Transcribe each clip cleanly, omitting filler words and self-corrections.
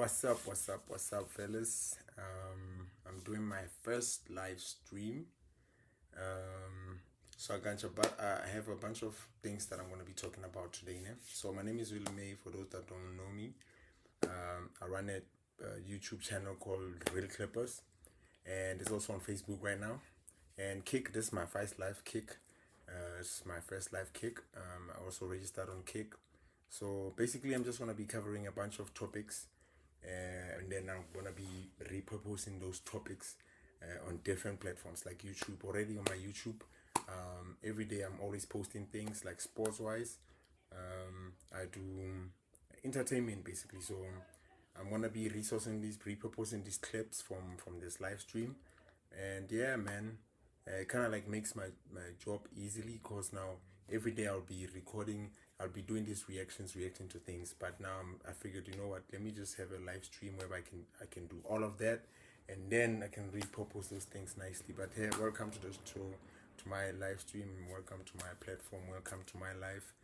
What's up, fellas? I'm doing my first live stream. So I have a bunch of things that I'm going to be talking about today. Ne? So my name is Will May. For those that don't know me, I run a YouTube channel called Real Clippers, and it's also on Facebook right now. And Kick, this is my first live Kick. It's my first live Kick. I also registered on Kick. So basically, I'm just going to be covering a bunch of topics, and then I'm going to be repurposing those topics on different platforms like YouTube. Already on my YouTube, every day I'm always posting things like sports wise. I do entertainment basically. So I'm going to be repurposing these clips from this live stream. And yeah, man, it kind of like makes my job easily, because now every day I'll be recording, I'll be doing these reacting to things. But now I figured, you know what, let me just have a live stream where I can do all of that, and then I can repurpose those things nicely. But hey, welcome to my live stream, welcome to my platform, welcome to my life.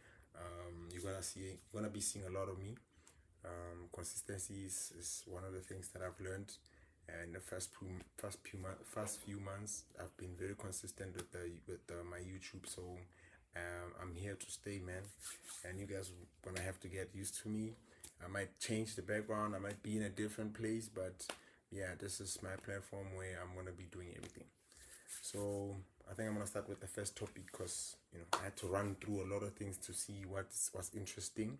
You're gonna be seeing a lot of me. Consistency is one of the things that I've learned. In the first few months, I've been very consistent with my YouTube. So I'm here to stay, man. And you guys are gonna have to get used to me. I might change the background. I might be in a different place, but yeah, this is my platform where I'm gonna be doing everything. So I think I'm gonna start with the first topic, because I had to run through a lot of things to see what's interesting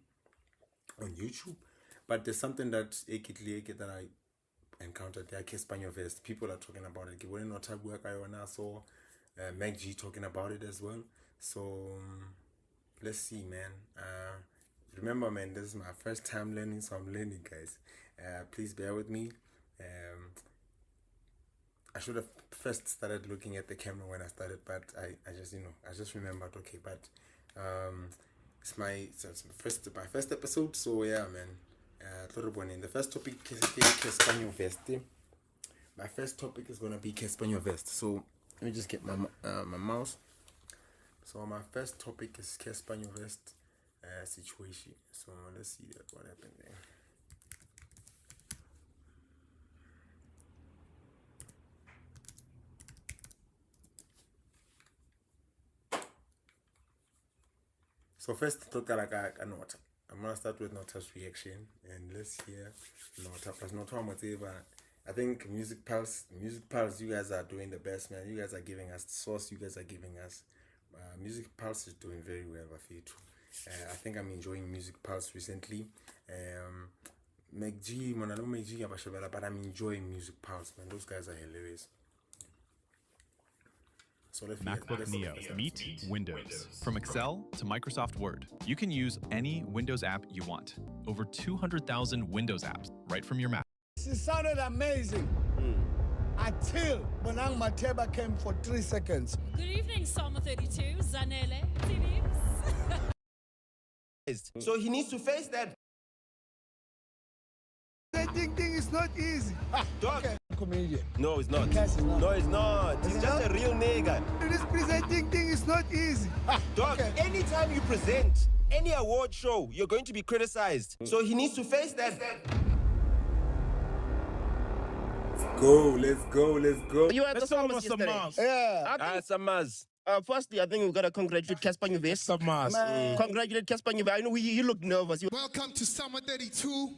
on YouTube. But there's something that I encountered there, Kespanyo Vest. People are talking about it. I saw Mac G talking about it as well. So let's see, man. Remember, man, this is my first time learning, so I'm learning, guys. Please bear with me. I should have first started looking at the camera when I started, but I just remembered. Okay, but it's my first episode. So yeah, man. In the first topic is Kespanyo Vest. My first topic is gonna be Kespanyo Vest. So let me just get my mouse. So my first topic is Kespanyo Vest situation. So let's see what happened there. So first, talk like a note. I'm gonna start with Nota's reaction, and let's hear Nota. Plus Nota, whatever. I think Music Pulse, you guys are doing the best, man. You guys are giving us the source. You guys are giving us. Music Pulse is doing very well, I think I'm enjoying Music Pulse recently. McG, but I'm enjoying Music Pulse, man. Those guys are hilarious. So MacBook Neo, meet Windows. From Excel to Microsoft Word, you can use any Windows app you want. Over 200,000 Windows apps right from your Mac. It sounded amazing until Bonang Mateba came for 3 seconds. Good evening, Summer 32, Zanele, So he needs to face that. That thing is not easy. Dog. Okay. Comedian. No, it's not. Yes, it's not. No, it's not. He's just a real nigga. This presenting thing is not easy. Dog, anytime you present any award show, you're going to be criticized. So he needs to face that. Let's go. You had the Summers yesterday. Yeah. Summers. Firstly, I think we've got to congratulate Kespanyo Vest. Summers. Congratulate Kespanyo Vest. I know he looked nervous. Welcome to Summer 32.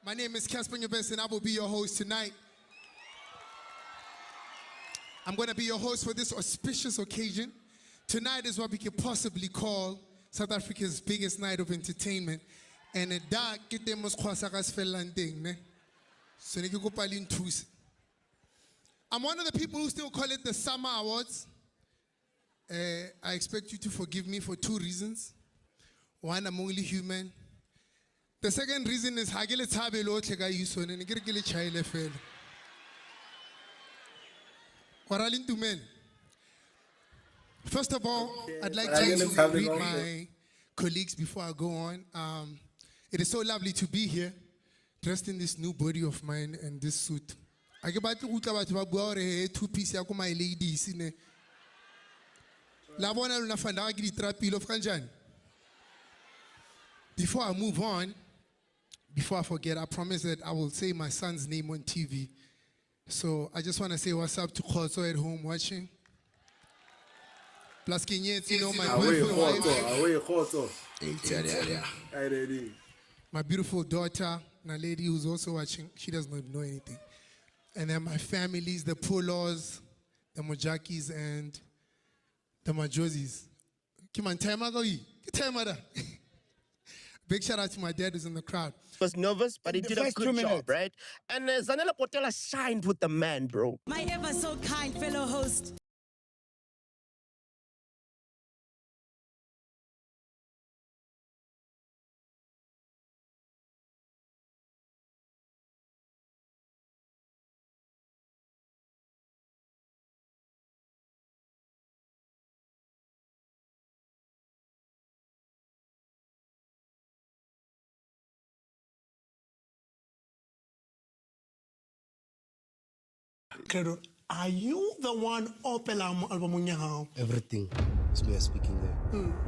My name is Kespanyo Vest, and I will be your host tonight. I'm going to be your host for this auspicious occasion. Tonight is what we could possibly call South Africa's biggest night of entertainment. And a dark kitemos kwasakas felanding. So I'm one of the people who still call it the Summer Awards. I expect you to forgive me for 2 reasons. One, I'm only human. The second reason is hagele thabe lo tle ka iso ne ke re ke le chaile fela. First of all, I'd like to greet my colleagues before I go on. It is so lovely to be here, dressed in this new body of mine and this suit. I get back to batho ba bua hore 2-piece ya ko my ladies ne. La bona lona fanda ka di trapile of kanjani. Before I move on, before I forget, I promise that I will say my son's name on TV. So I just want to say what's up to Khoso at home watching. Plus Kenyans, you know, my beautiful wife. My beautiful daughter, and a lady who's also watching. She does not know anything. And then my families, the Polos, the Mojakis, and the Majozis. Big shout out to my dad who's in the crowd. Was nervous, but he the did a first good 2 job, minutes. right? And Zanele Potela shined with the man, bro. My ever so kind fellow host. Credo, are you the one Opel album now? Everything is we are speaking there.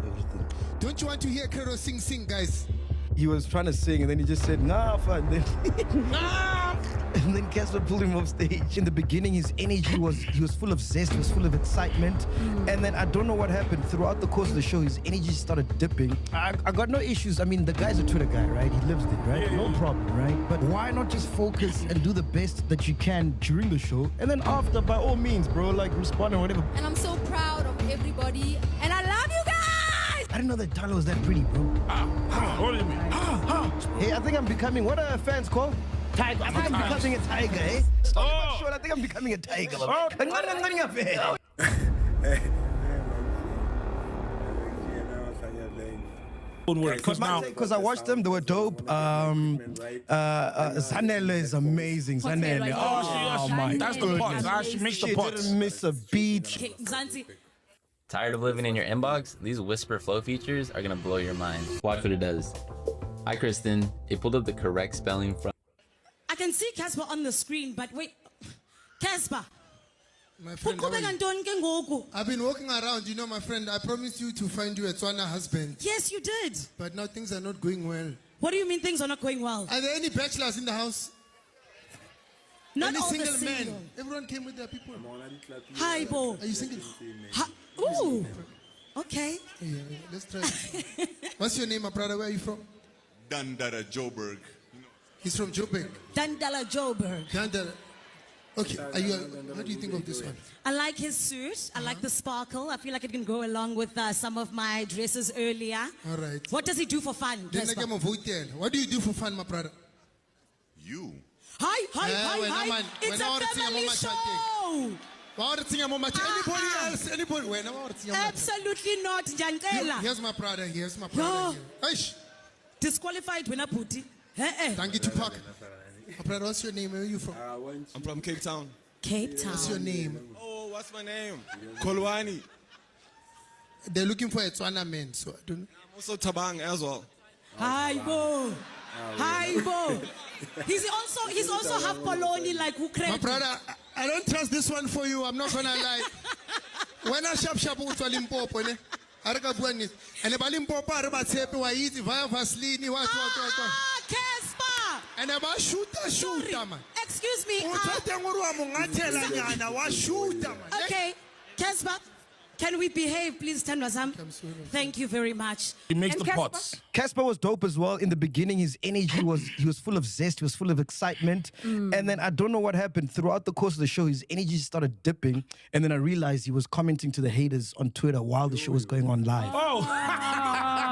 Everything. Don't you want to hear Credo sing, guys? He was trying to sing and then he just said, nah, fun. Then and then Casper pulled him off stage. In the beginning, his energy he was full of zest, he was full of excitement. And then I don't know what happened. Throughout the course of the show, his energy started dipping. I got no issues. I mean, the guy's a Twitter guy, right? He lives there, right? No problem, right? But why not just focus and do the best that you can during the show? And then after, by all means, bro, like respond or whatever. And I'm so proud of everybody. And I love you guys! I didn't know that Tyler was that pretty, bro. What do you mean? Hey, I think I'm becoming, what are fans called? Tiger. I think I'm becoming a tiger, eh? Oh. Sure, I think I'm becoming a tiger. Oh. Because I watched them, they were dope. Zanele is amazing. Zanele. Oh, my That's the part. She makes the She parts. didn't miss a beat. Okay, Mzansi. Tired of living in your inbox? These whisper flow features are gonna blow your mind. Watch what it does. Hi, Kristen. It pulled up the correct spelling from. I can see Casper on the screen, but wait. Casper. My friend, I've been walking around, you know, my friend. I promised you to find you a Tswana husband. Yes, you did. But now things are not going well. What do you mean things are not going well? Are there any bachelors in the house? Not any all the single single. men? Everyone came with their people. Hi, Bo. Are you single? Ooh. Okay. Yeah, let's try it. What's your name, my brother? Where are you from? Dandara Joburg. He's from Joburg. Dandala Joburg. Dandara. Okay, how do you think of this one? I like his suit. I like the sparkle. I feel like it can go along with some of my dresses earlier. All right. What does he do for fun? Then Casper? what do you do for fun, my brother? You. Hi. It's a family show. Anybody else? Anybody? Absolutely not, Jantela. Here's my brother. Aish. Disqualified when I put it. Thank you, Tupac. My brother, what's your name? Where are you from? I'm from Cape Town. Cape Town. What's your name? Oh, what's my name? Kolwani. They're looking for a Tswana man, so I don't know. I'm also Tabang as well. Hi, Bo. He's also half Poloni like Ukraine. My brother, I don't trust this one for you. I'm not gonna lie. When I shop with Limpopo, and the Limpopo are about to wa easy via Vaseline, what. Casper. And about shoot, man. Excuse me. Okay, Casper. Can we behave, please, Tanwazam? Thank you very much. He makes the pots. Casper was dope as well. In the beginning, his energy he was full of zest, he was full of excitement. And then I don't know what happened. Throughout the course of the show, his energy started dipping. And then I realized he was commenting to the haters on Twitter while the show was going on live. Oh!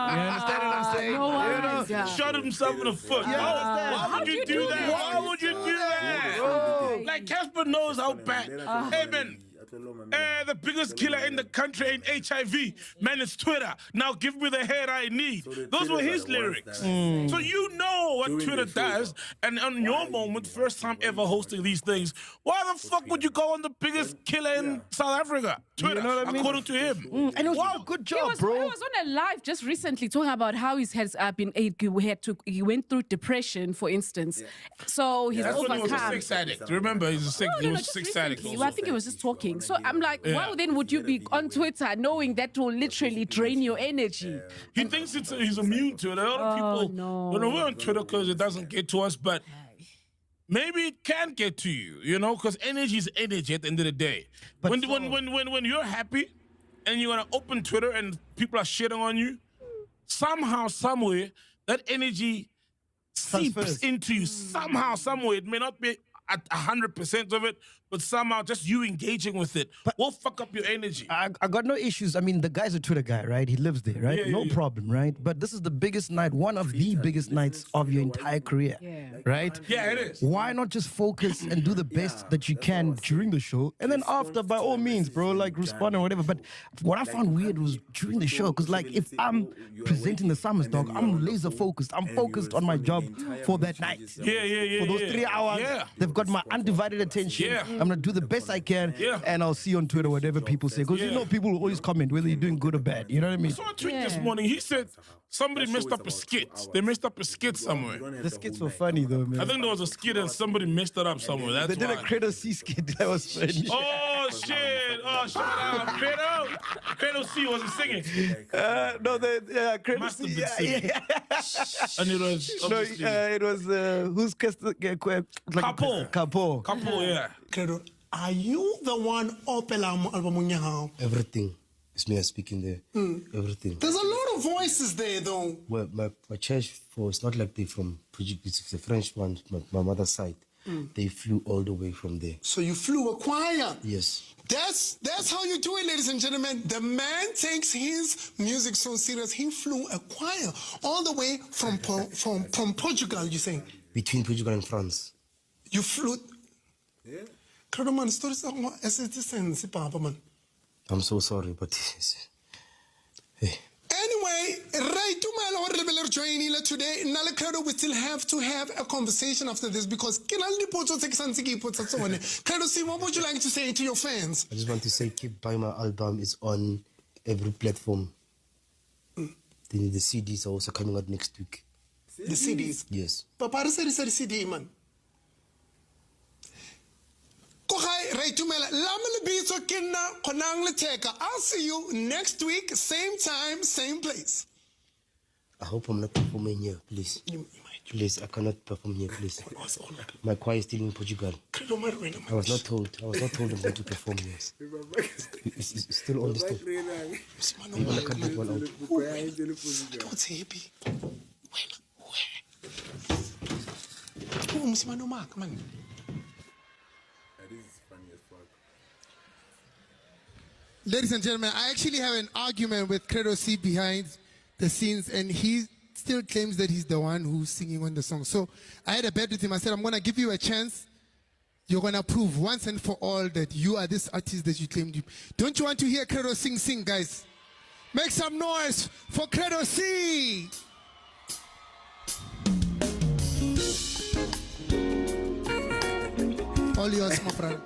You understand what I'm saying? Shot himself in the foot. Why would you do that? Why would you do that? Like, Casper knows how bad. Hey, man. The biggest killer in the country ain't HIV. Man, it's Twitter. Now give me the head I need. Those were his lyrics. So you know what Twitter does. And on your moment, first time ever hosting these things, why the fuck would you go on the biggest killer in South Africa? Twitter, you know what I mean? according to him. And it was a good job, bro. He was on a live just recently talking about how he went through depression, for instance. So he's That's when he was a overcome. sex addict. Remember, he's a sex Just addict. recently. I think he was just talking. So I'm like, why then would you be on Twitter knowing that will literally drain your energy? He thinks he's immune to it. A lot of people, we're on Twitter because it doesn't get to us, but maybe it can get to you, because energy is energy at the end of the day. But when you're happy and you want to open Twitter and people are shitting on you, somehow, somewhere, that energy seeps into you. Somehow, somewhere, it may not be at 100% of it, but somehow just you engaging with it will fuck up your energy. I got no issues. I mean, the guy's a Twitter guy, right? He lives there, right? No problem, right? But this is the biggest night, one of the biggest nights of your entire career, right? Yeah, it is. Why not just focus and do the best that you can during the show, and then after, by all means, bro, like respond or whatever. But what I found weird was during the show, because like if I'm presenting the Summers, dog, I'm laser focused. I'm focused on my job for that night. Yeah. For those 3 hours, they've got my undivided attention. I'm gonna do the best I can, and I'll see on Twitter whatever people say. Because people will always comment whether you're doing good or bad. You know what I mean? I saw a tweet this morning. He said somebody messed up a skit. They messed up a skit somewhere. The skits were funny though, man. I think there was a skit and somebody messed it up somewhere. That's they did why. a Credo C skit that was funny. Oh shit! Oh, shout out Credo. Credo C was he singing? No, Credo Must C. have been singing. And it was obviously it was who's Capo. Capo, yeah. Credo, are you the one opela album nyao? Everything. It's me speaking there. Everything. There's a lot of voices there, though. Well, my church, it's not like they from it's the French one, my mother's side. They flew all the way from there. So you flew a choir? Yes. That's how you do it, ladies and gentlemen. The man takes his music so serious. He flew a choir all the way from Portugal, you say? Between Portugal and France. You flew... Yeah. Credo, man, stories are more sense, Papa, man. I'm so sorry, but... Hey. Anyway, right to my Lord Leveler joining today. Nala Credo, we still have to have a conversation after this because Credo, see, what would you like to say to your fans? I just want to say, keep buying my album. It's on every platform. The CDs are also coming out next week. The CDs? Yes. Papa, I said the CD, man. I'll see you next week, same time, same place. I hope I'm not performing here, please. Please, I cannot perform here, please. My choir is still in Portugal. I was not told I'm going to perform here. It's still on the store. Maybe I can make one out. What's happy? Man. Ladies and gentlemen, I actually have an argument with Credo C behind the scenes, and he still claims that he's the one who's singing on the song. So I had a bet with him. I said, I'm going to give you a chance. You're going to prove once and for all that you are this artist that you claimed you. Don't you want to hear Credo sing, guys? Make some noise for Credo C. All yours, my friend.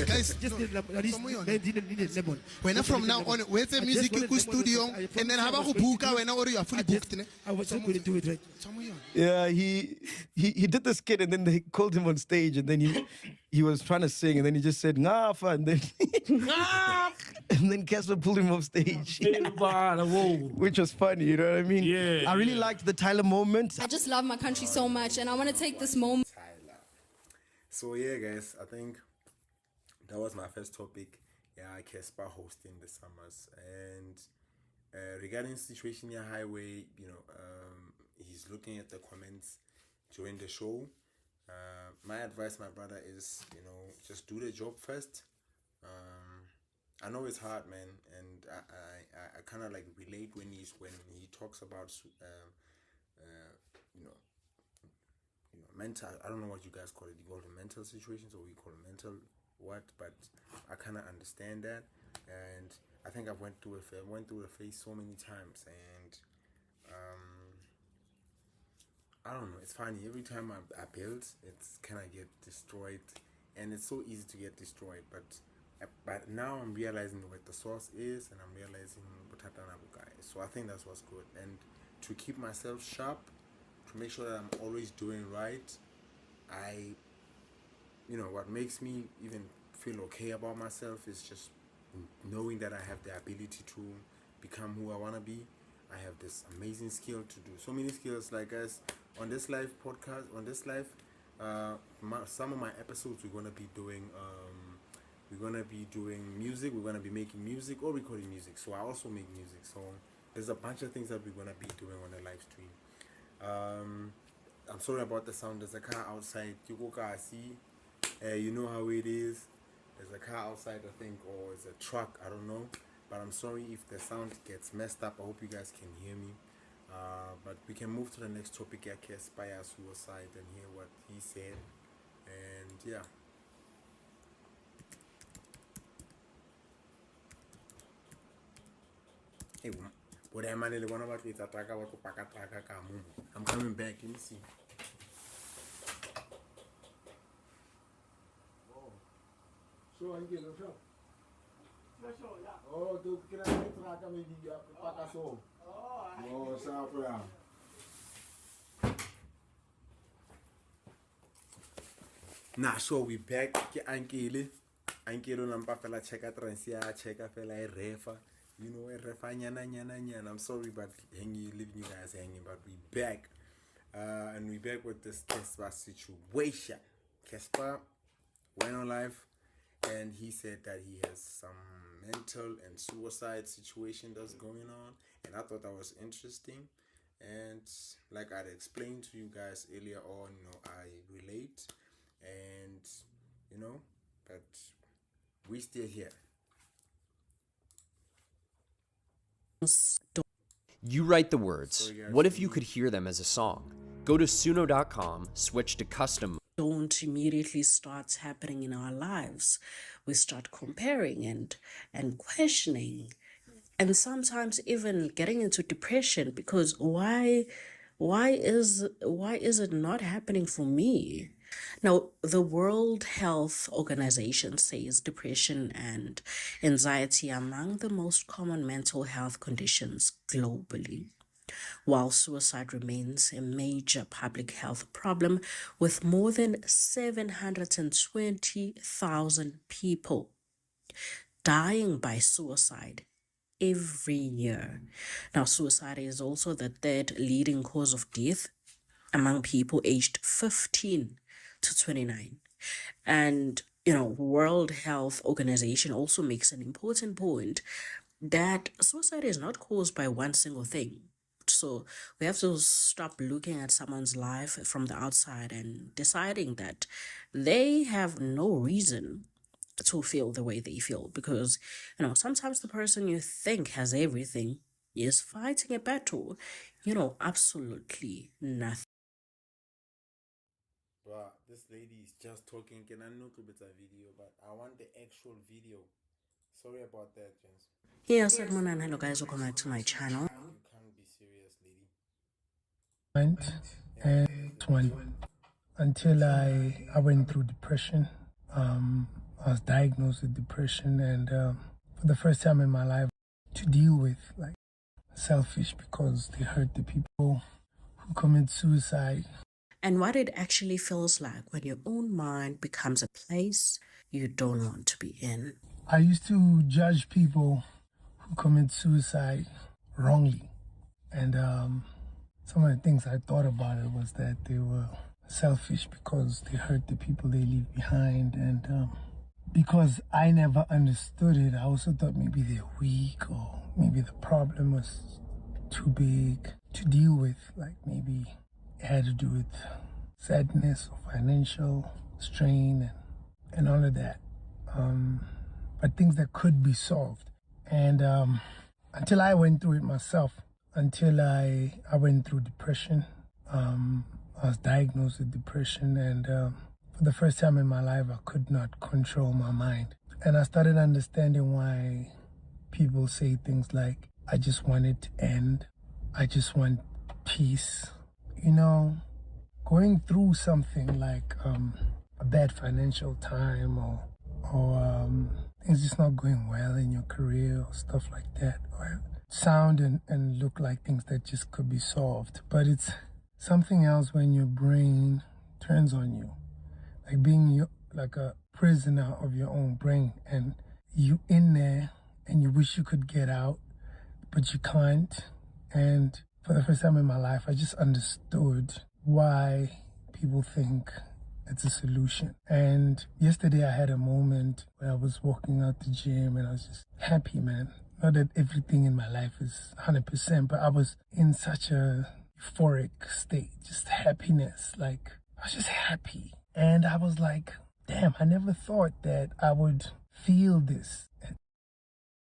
Guys, when from now on, where's the music studio, and then have a book when you are fully booked. I was not going to do it right. Yeah, he did the skit and then they called him on stage and then he was trying to sing and then he just said "Ngafa" and then and then Casper pulled him off stage, which was funny. You know what I mean? Yeah. I really liked the Tyler moment. I just love my country so much, and I want to take this moment. So yeah, guys, I think that was my first topic. Yeah, Casper hosting the Summers, and regarding the situation here, Highway, he's looking at the comments during the show. My advice, my brother, is just do the job first. I know it's hard, man, and I kind of like relate when he talks about mental. I don't know what you guys call it. You call it mental situations, or we call it mental what? But I kind of understand that, and I think I went through a phase so many times, and I don't know. It's funny. Every time I build, it's kind of get destroyed, and it's so easy to get destroyed. But now I'm realizing what the source is, and I'm realizing what guy. So I think that's what's good. And to keep myself sharp, to make sure that I'm always doing right, what makes me even feel okay about myself is just knowing that I have the ability to become who I want to be. I have this amazing skill to do so many skills. Like us on this live podcast, some of my episodes we're gonna be doing music. We're gonna be making music or recording music. So I also make music. So there's a bunch of things that we're gonna be doing on the live stream. I'm sorry about the sound. There's a car outside. You go see. You know how it is. There's a car outside, I think, or it's a truck. I don't know. But I'm sorry if the sound gets messed up. I hope you guys can hear me. But we can move to the next topic, Aspire suicide, and hear what he said. And yeah. Hey, what am I going about with Ataka? I'm coming back. Let me see. So I'm getting a oh, tu kira traga me video pakaso. Oh, sapra. Nah, so we back ke ankele nampa fela checka transia checka fela e refa. You know, e refa nyana. I'm sorry but leaving you guys hanging, but we back. And we back with this Casper situation. Casper went on live and he said that he has some mental and suicide situation that's going on, and I thought that was interesting. And like I'd explained to you guys earlier on, I relate, and but we still here. You write the words. What if you could hear them as a song? Go to Suno.com, switch to custom. Don't immediately start happening in our lives. We start comparing and questioning, and sometimes even getting into depression because why is it not happening for me? Now, the World Health Organization says depression and anxiety are among the most common mental health conditions globally, while suicide remains a major public health problem with more than 720,000 people dying by suicide every year. Now, suicide is also the third leading cause of death among people aged 15 to 29. And, World Health Organization also makes an important point that suicide is not caused by one single thing. So we have to stop looking at someone's life from the outside and deciding that they have no reason to feel the way they feel, because, sometimes the person you think has everything is fighting a battle, absolutely nothing. But this lady is just talking. Can I know to bit a video, but I want the actual video. Sorry about that, James. Yes, hello guys, welcome back to my channel. You can't be serious, lady. And until I went through depression. I was diagnosed with depression, and for the first time in my life, to deal with selfish because they hurt the people who commit suicide. And what it actually feels like when your own mind becomes a place you don't want to be in. I used to judge people who commit suicide wrongly, and some of the things I thought about it was that they were selfish because they hurt the people they leave behind, and because I never understood it, I also thought maybe they're weak, or maybe the problem was too big to deal with, like maybe it had to do with sadness or financial strain and all of that, but things that could be solved. And until I went through it myself, until I went through depression, I was diagnosed with depression, and for the first time in my life, I could not control my mind. And I started understanding why people say things like, I just want it to end. I just want peace. going through something like a bad financial time or things just not going well in your career or stuff like that, or sound and look like things that just could be solved. But it's something else when your brain turns on you, like being like a prisoner of your own brain, and you in there and you wish you could get out, but you can't. And for the first time in my life, I just understood why people think it's a solution. And yesterday I had a moment where I was walking out the gym and I was just happy, man. Not that everything in my life is 100%, but I was in such a euphoric state, just happiness. Like, I was just happy. And I was like, damn, I never thought that I would feel this.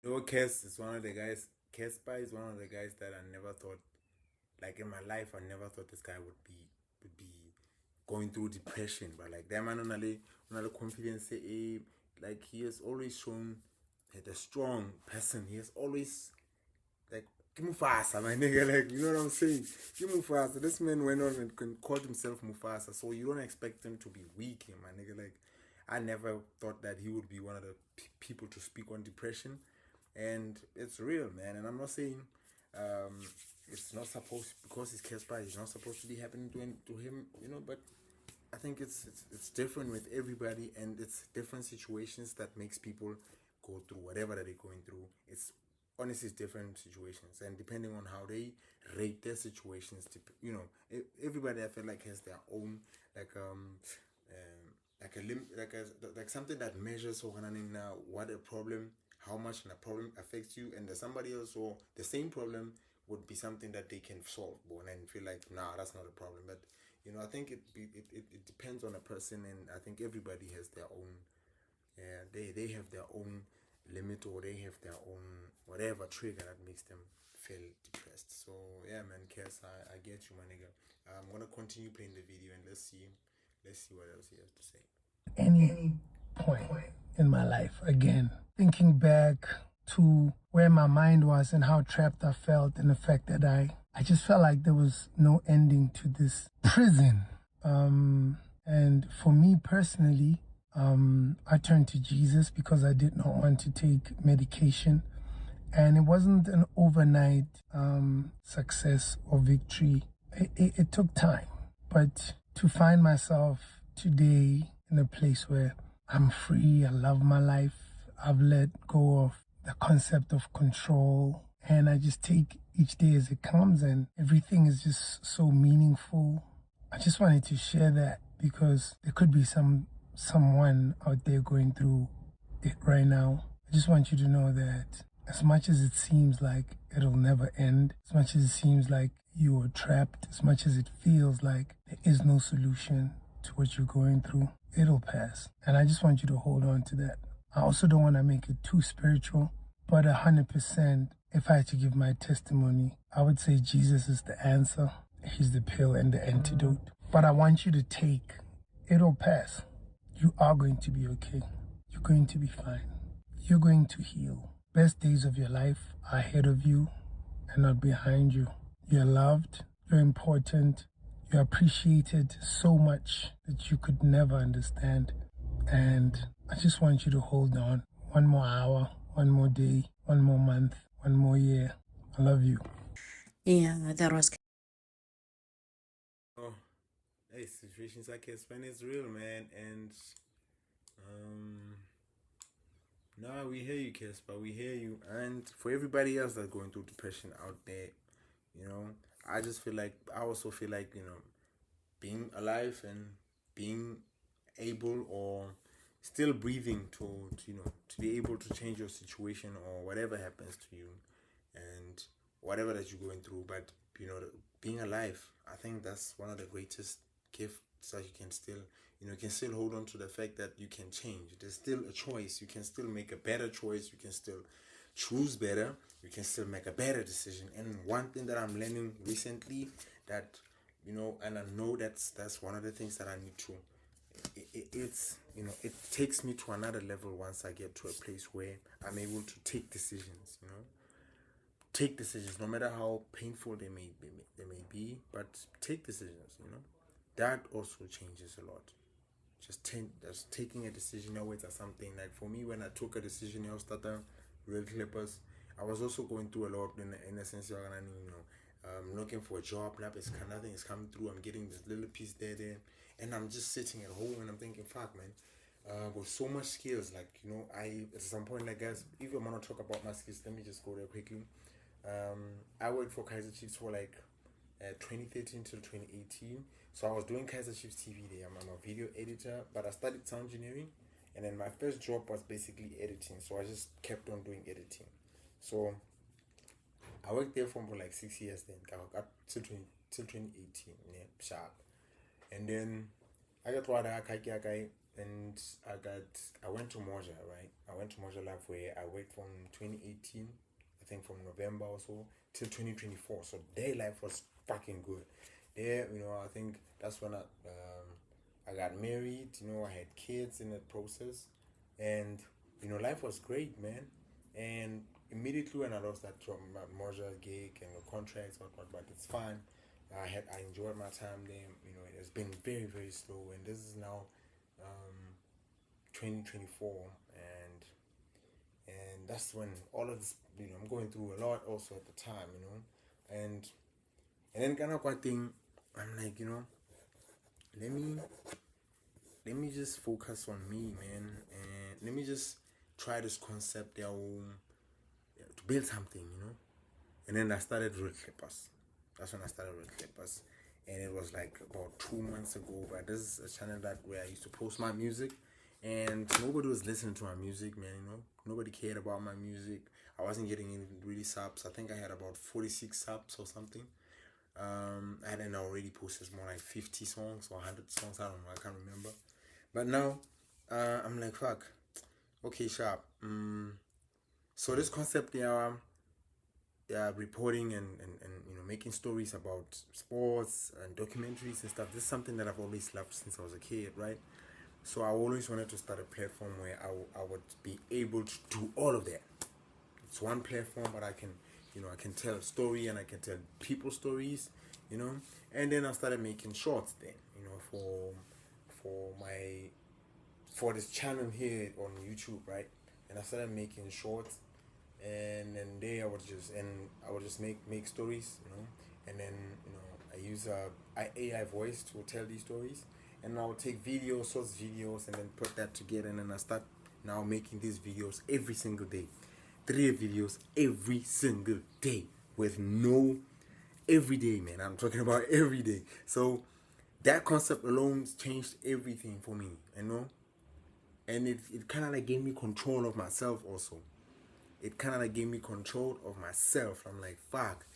Kes is one of the guys, Kespa is one of the guys that I never thought, like in my life, I never thought this guy would be going through depression. But like, that man on confidence, like he has always shown that a strong person. He has always, like, Mufasa, my nigga, like, you know what I'm saying? Mufasa, this man went on and called himself Mufasa, so you don't expect him to be weak, my nigga. Like, I never thought that he would be one of the people to speak on depression, and it's real, man. And I'm not saying it's not supposed, because he's Kespa, it's not supposed to be happening to him, you know, but I think it's different with everybody, and it's different situations that makes people go through whatever that they're going through. It's honestly different situations, and depending on how they rate their situations, you know, everybody I feel like has their own like something that measures what a problem, how much a problem affects you, and there's somebody else or the same problem would be something that they can solve and feel like, nah, that's not a problem. But you know, I think it depends on a person, and I think everybody has their own, they have their own limit, or they have their own whatever trigger that makes them feel depressed. So yeah, man, Kes, I get you, my nigga. I'm gonna continue playing the video, and let's see what else he has to say. Any point in my life, again, thinking back to where my mind was and how trapped I felt, and the fact that I just felt like there was no ending to this prison. And for me personally, I turned to Jesus because I did not want to take medication. And it wasn't an overnight success or victory. It took time. But to find myself today in a place where I'm free, I love my life, I've let go of the concept of control, and I just take each day as it comes, and everything is just so meaningful. I just wanted to share that because there could be someone out there going through it right now. I just want you to know that as much as it seems like it'll never end, as much as it seems like you are trapped, as much as it feels like there is no solution to what you're going through, it'll pass. And I just want you to hold on to that. I also don't want to make it too spiritual, but 100%, if I had to give my testimony, I would say Jesus is the answer. He's the pill and the antidote. But I want you to take, it'll pass. You are going to be okay. You're going to be fine. You're going to heal. Best days of your life are ahead of you and not behind you. You're loved. You're important. You're appreciated so much that you could never understand. And I just want you to hold on. One more hour, one more day, one more month, one more year. I love you. Yeah, that was. Oh, hey, situations like Kespa is real, man. And no, we hear you, Kespa. We hear you. And for everybody else that's going through depression out there, you know, I also feel like, you know, being alive and being able or still breathing to be able to change your situation or whatever happens to you and whatever that you're going through. But, you know, being alive, I think that's one of the greatest gifts that you can still, you know, you can still hold on to the fact that you can change. There's still a choice. You can still make a better choice. You can still choose better. You can still make a better decision. And one thing that I'm learning recently that, you know, and I know that's one of the things that I need to, it's, you know, it takes me to another level once I get to a place where I'm able to take decisions, you know, no matter how painful they may be, but take decisions, you know, that also changes a lot. Just taking a decision always or something. Like for me, when I took a decision, I started Real Clippers. I was also going through a lot in a sense, looking for a job. Nothing is coming through. I'm getting this little piece there, and I'm just sitting at home and I'm thinking, fuck, man. With so much skills, like, I at some point, like, guys, if you want to talk about my skills, let me just go there quickly. I worked for Kaiser Chiefs for like 2013 till 2018. So I was doing Kaiser Chiefs TV there. I'm a video editor, but I studied sound engineering, and then my first job was basically editing. So I just kept on doing editing. So I worked there for like 6 years then. I got till 2018, yeah, sharp. And then I got and I went to Moja, right? I went to Moja Lab where I worked from 2018, I think from November or so, till 2024. So their life was fucking good. There, I think that's when I got married, I had kids in the process, and, life was great, man. And immediately when I lost that job, my Moja gig and the contracts, but it's fine. I enjoyed my time there. It has been very, very slow, and this is now 2024, and that's when all of this, I'm going through a lot also at the time, and then kind of quite thing, I'm like, let me just focus on me, man, and let me just try this concept there to build something, and then I started Real Clippers. That's when I started Real Clippers, and it was like about 2 months ago. But this is a channel where I used to post my music, and nobody was listening to my music, man. Nobody cared about my music. I wasn't getting any really subs. I think I had about 46 subs or something. I hadn't already posted more like 50 songs or 100 songs. I don't know. I can't remember. But now I'm like, fuck. Okay, sharp. So this concept, reporting and making stories about sports and documentaries and stuff. This is something that I've always loved since I was a kid, right? So I always wanted to start a platform where I would be able to do all of that. It's one platform, but I can tell a story and I can tell people stories, And then I started making shorts then, for this channel here on YouTube, right? And I started making shorts. And then there I would just make stories, and then I use AI voice to tell these stories, and I would take source videos, and then put that together, and then I start now making these videos every single day, 3 videos every single day, every day, man. I'm talking about every day. So that concept alone changed everything for me, and it kind of like gave me control of myself also. It kind of like gave me control of myself. I'm like, fuck,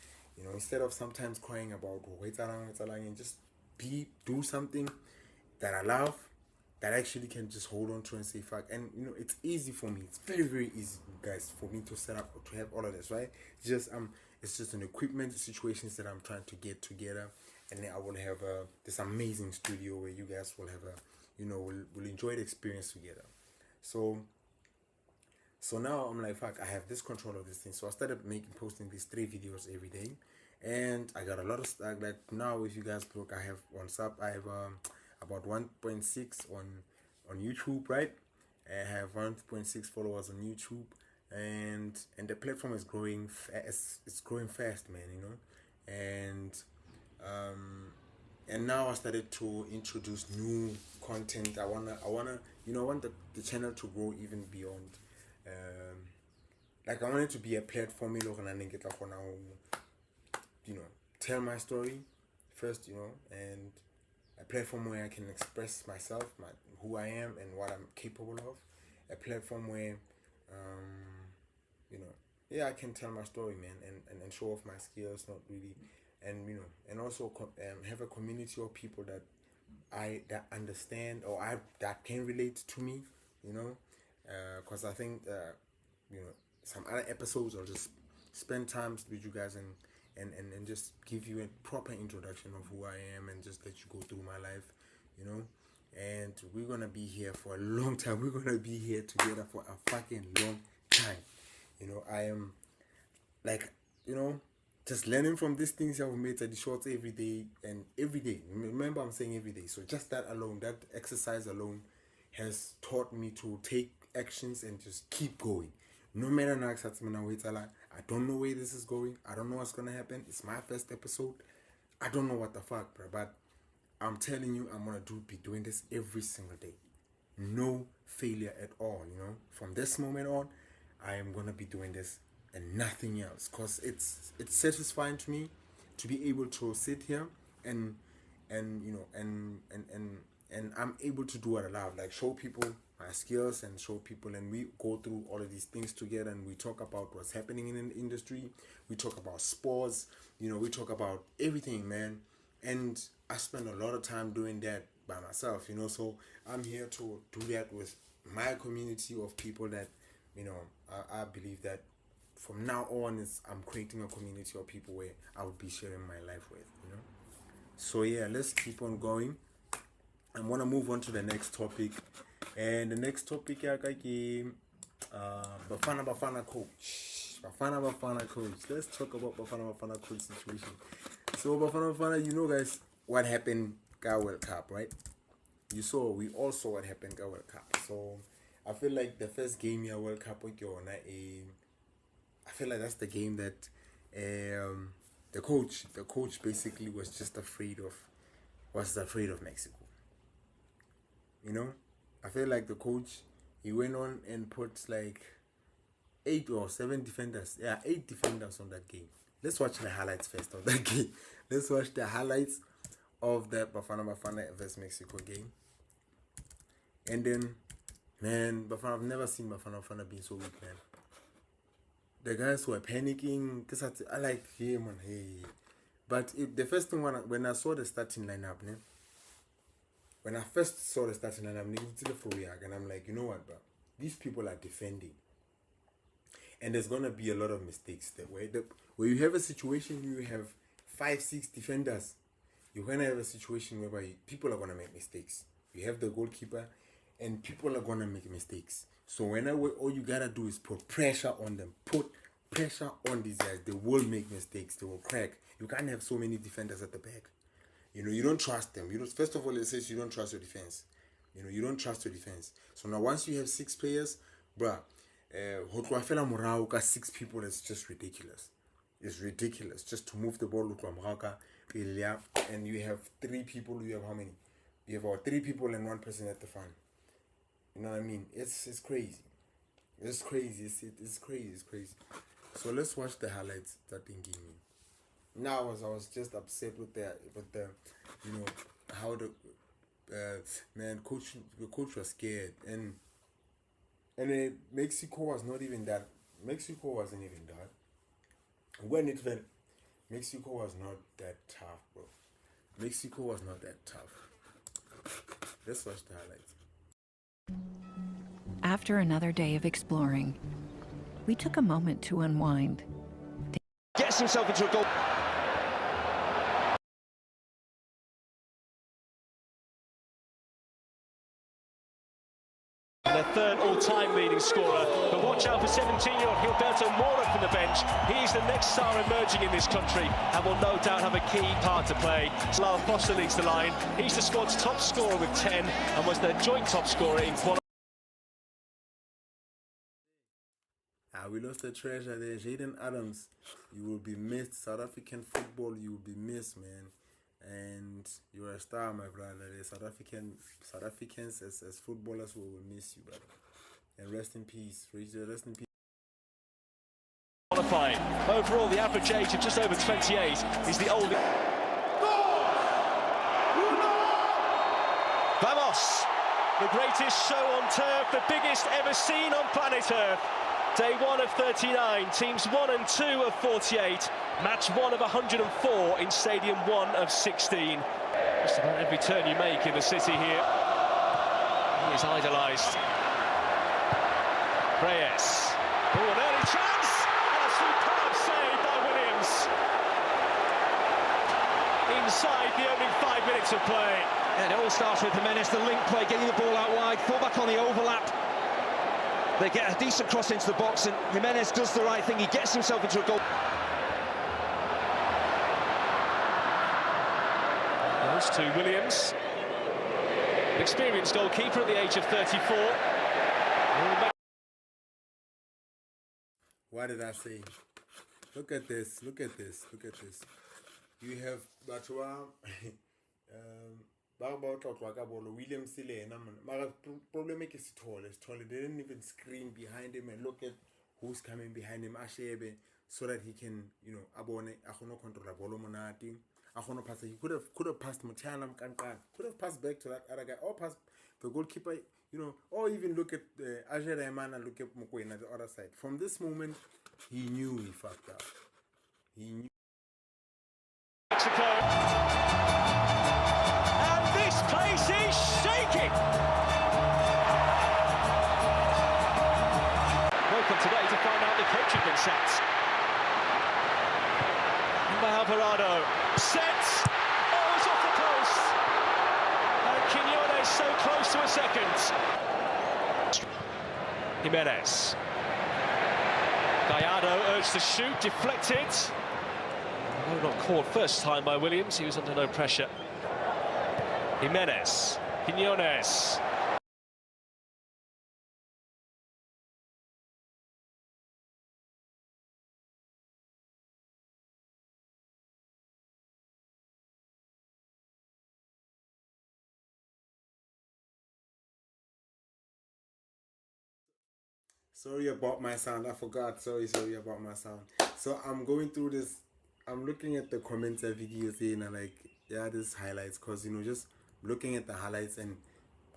instead of sometimes crying about and just do something that I love, that actually can just hold on to and say fuck. And it's easy for me. It's very, very easy, guys, for me to set up or to have all of this, right? It's just an equipment situations that I'm trying to get together, and then I will have this amazing studio where you guys will have will enjoy the experience together. So now I'm like, fuck, I have this control of this thing. So I started posting these 3 videos every day, and I got a lot of stuff. Like now, if you guys look, I have about 1.6 on YouTube, right? I have 1.6 followers on YouTube, and the platform is growing. It's growing fast, man. And now I started to introduce new content. I want the channel to grow even beyond. I want it to be a platform, tell my story first, and a platform where I can express myself, who I am and what I'm capable of. A platform where, I can tell my story, man, and show off my skills, not really, and also have a community of people that understand or that can relate to me, because I think some other episodes I'll just spend time with you guys and just give you a proper introduction of who I am and just let you go through my life, and we're gonna be here for a long time. We're gonna be here together for a fucking long time. I am like, just learning from these things I've made at the shorts every day and every day. Remember, I'm saying every day. So just that alone, that exercise alone has taught me to take actions and just keep going. No matter I don't know where this is going. I don't know what's gonna happen. It's my first episode. I don't know what the fuck, bro. But I'm telling you, I'm gonna be doing this every single day. No failure at all, you know. From this moment on, I am gonna be doing this and nothing else, because it's satisfying to me to be able to sit here and you know and I'm able to do what I love, like show people my skills and show people, and we go through all of these things together and we talk about what's happening in the industry, we talk about sports, you know, we talk about everything, man. And I spend a lot of time doing that by myself, you know, so I'm here to do that with my community of people that, you know, I believe that from now on I'm creating a community of people where I would be sharing my life with, you know. So yeah, let's keep on going. I'm gonna move on to the next topic, and the next topic Bafana coach. Bafana coach. Let's talk about Bafana coach situation. So Bafana, you know, guys, what happened at World Cup, right? We all saw what happened at World Cup. So I feel like the first game here World Cup, I feel like that's the game that the coach basically was just afraid of Mexico. You know, I feel like the coach, he went on and put like 8 or 7 defenders. Yeah, 8 defenders on that game. Let's watch the highlights first of that game. Let's watch the highlights of that Bafana vs Mexico game. And then, man, I've never seen Bafana being so weak, man. The guys were panicking. I like him and hey. But the first thing when I saw the starting lineup, when I first saw the starting lineup, and I'm like, you know what, bro? These people are defending. And there's going to be a lot of mistakes that way. Where you have a situation, you have 5-6 defenders, you're going to have a situation whereby people are going to make mistakes. You have the goalkeeper, and people are going to make mistakes. So all you got to do is put pressure on them. Put pressure on these guys. They will make mistakes. They will crack. You can't have so many defenders at the back. You know, you don't trust them. First of all, it says you don't trust your defense. You know, you don't trust your defense. So now once you have 6 players, bruh, 6 people is just ridiculous. It's ridiculous just to move the ball and you have 3 people. You have how many? You have 3 people and 1 person at the front. You know what I mean? It's crazy. It's crazy. It's crazy. So let's watch the highlights that thing gave me. Now I was just upset with the you know, how the coach was scared, and Mexico was not even that. Mexico wasn't even that. When it went, Mexico was not that tough, bro. Mexico was not that tough. Let's watch the highlights. After another day of exploring, we took a moment to unwind. Gets himself into a goal. Their third all-time leading scorer. But watch out for 17-year-old Gilberto Mora from the bench. He's the next star emerging in this country and will no doubt have a key part to play. Lyle Foster leads the line. He's the squad's top scorer with 10 and was their joint top scorer in quality. We lost the treasure there. Jaden Adams, you will be missed. South African football, you will be missed, man. And you're a star, my brother. The South Africans as footballers will miss you, brother. And rest in peace. Rest in peace. Qualifying. Overall, the average age of just over 28 is the oldest. Vamos! The greatest show on turf, the biggest ever seen on planet Earth. Day 1 of 39, teams 1 and 2 of 48, match 1 of 104 in Stadium 1 of 16. Just about every turn you make in the city here, he is idolised. Reyes. Oh, an early chance, and a superb save by Williams. Inside the opening 5 minutes of play. And it all starts with Jimenez, the link play, getting the ball out wide, fullback on the overlap. They get a decent cross into the box, and Jimenez does the right thing. He gets himself into a goal. Comes to Williams. An experienced goalkeeper at the age of 34. What did I say? Look at this, look at this, look at this. You have Batwa, Williams, problem is tall. They didn't even scream behind him and look at who's coming behind him, Ashebe, so that he can, you know, abone, Akono control Bolomonati, Akono pass. He could have passed Mutianam Kankan, could have passed back to that other guy, or passed the goalkeeper, you know, or even look at Ajer Rehman and look at Mokoena at the other side. From this moment, he knew he fucked up. He knew. Mexico. And this place is shaking. Welcome today to find out the coaching been set. By Alvarado. Sets. Oh, it's off the post. And Quiñones so close to a second. Jimenez. Gallardo urged to shoot, deflected. No, not caught first time by Williams. He was under no pressure. Jimenez. Quiñones. Sorry about my sound. I forgot. Sorry about my sound. So I'm going through this. I'm looking at the comments and videos saying like, yeah, this highlights, cause you know, just looking at the highlights and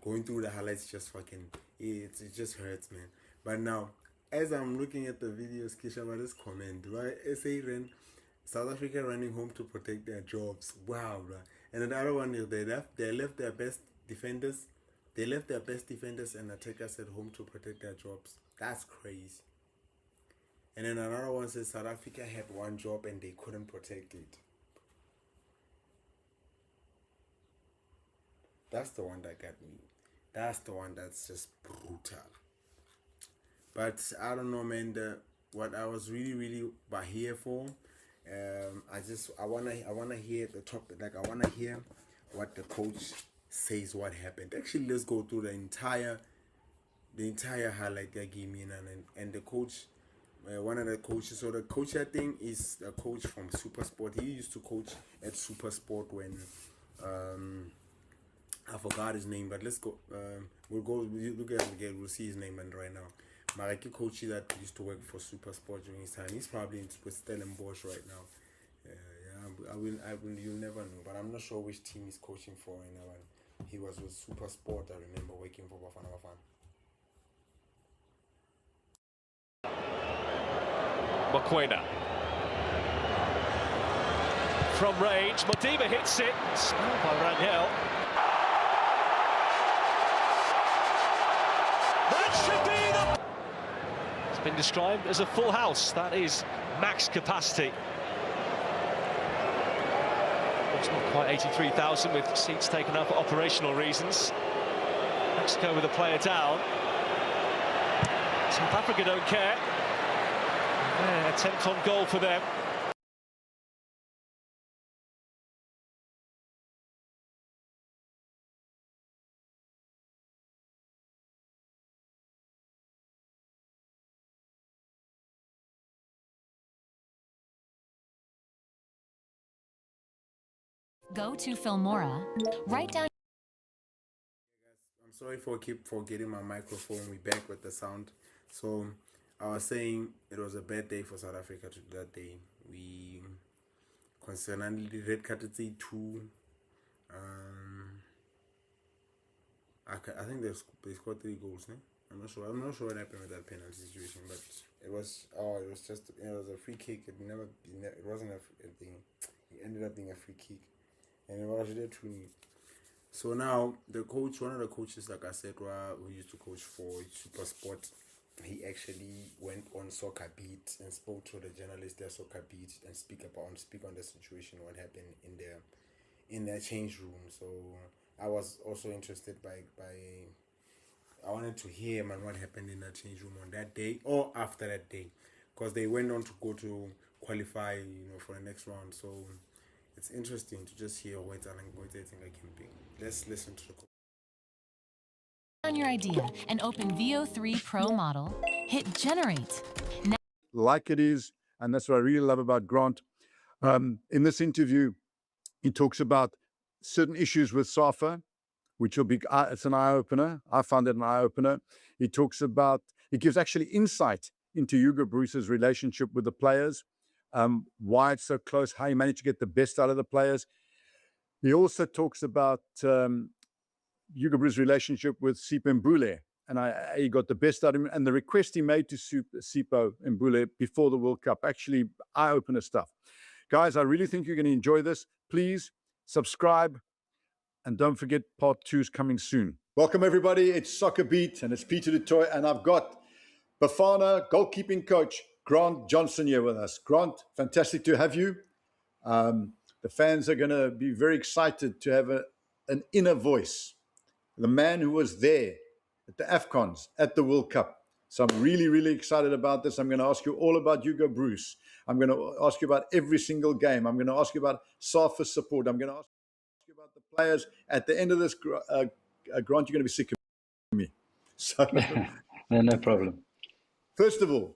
going through the highlights just fucking it just hurts, man. But now, as I'm looking at the videos, Kisha, about this comment, right? SA ran South Africa running home to protect their jobs. Wow, bro. And the other one is they left their best defenders. They left their best defenders and attackers at home to protect their jobs. That's crazy. And then another one says South Africa had one job and they couldn't protect it. That's the one that got me. That's the one that's just brutal. But I don't know, man. What I was really here for, I wanna hear the topic. Like I wanna hear what the coach says. What happened? Actually, let's go through the entire highlight they gave me, and the coach. One of the coaches, so the coach I think is a coach from SuperSport. He used to coach at SuperSport when I forgot his name, but let's go. We'll look at it again. We'll see his name and right now. Maraki coach that used to work for SuperSport during his time. He's probably with Stellenbosch right now. I will. You'll never know, but I'm not sure which team he's coaching for right now. And he was with SuperSport. I remember working for Bafana Bafana. Mokoena. From range, Modiba hits it. Smelled by Rangel. That should be the... It's been described as a full house. That is max capacity. It's not quite 83,000 with seats taken up for operational reasons. Mexico with a player down. South Africa don't care. Yeah, attempt on goal for them. Go to Filmora, write down. I'm sorry for keep forgetting my microphone. We're back with the sound. So I was saying it was a bad day for South Africa that day. We concerningly red carded 2. I think they scored 3 goals. Eh? I'm not sure what happened with that penalty situation, but it was a free kick. It wasn't a thing. It ended up being a free kick, and it was there 2. So now one of the coaches, like I said, who used to coach for SuperSport, he actually went on Soccer Beat and spoke to the journalists there, Soccer Beat, and speak on the situation, what happened in their change room. So I was also interested I wanted to hear man what happened in the change room on that day or after that day, because they went on to go to qualify, for the next round. So it's interesting to just hear what they think I can be. Let's listen to the On your idea and open VO3 Pro model, hit generate. Like it is, and that's what I really love about Grant. In this interview, he talks about certain issues with SAFA, which will be, it's an eye-opener. I found it an eye-opener. He gives actually insight into Hugo Broos's relationship with the players, why it's so close, how he managed to get the best out of the players. He also talks about Hugo Broos's relationship with Sipho Mbule, and he got the best out of him, and the request he made to Sipho Mbule before the World Cup, actually eye-opener stuff. Guys, I really think you're going to enjoy this. Please subscribe, and don't forget part 2 is coming soon. Welcome everybody, it's Soccer Beat, and it's Peter du Toit, and I've got Bafana goalkeeping coach Grant Johnson here with us. Grant, fantastic to have you. The fans are going to be very excited to have an inner voice. The man who was there at the AFCONs, at the World Cup. So I'm really, really excited about this. I'm going to ask you all about Hugo Broos. I'm going to ask you about every single game. I'm going to ask you about SAFA support. I'm going to ask you about the players. At the end of this, Grant, you're going to be sick of me. So, no problem. First of all,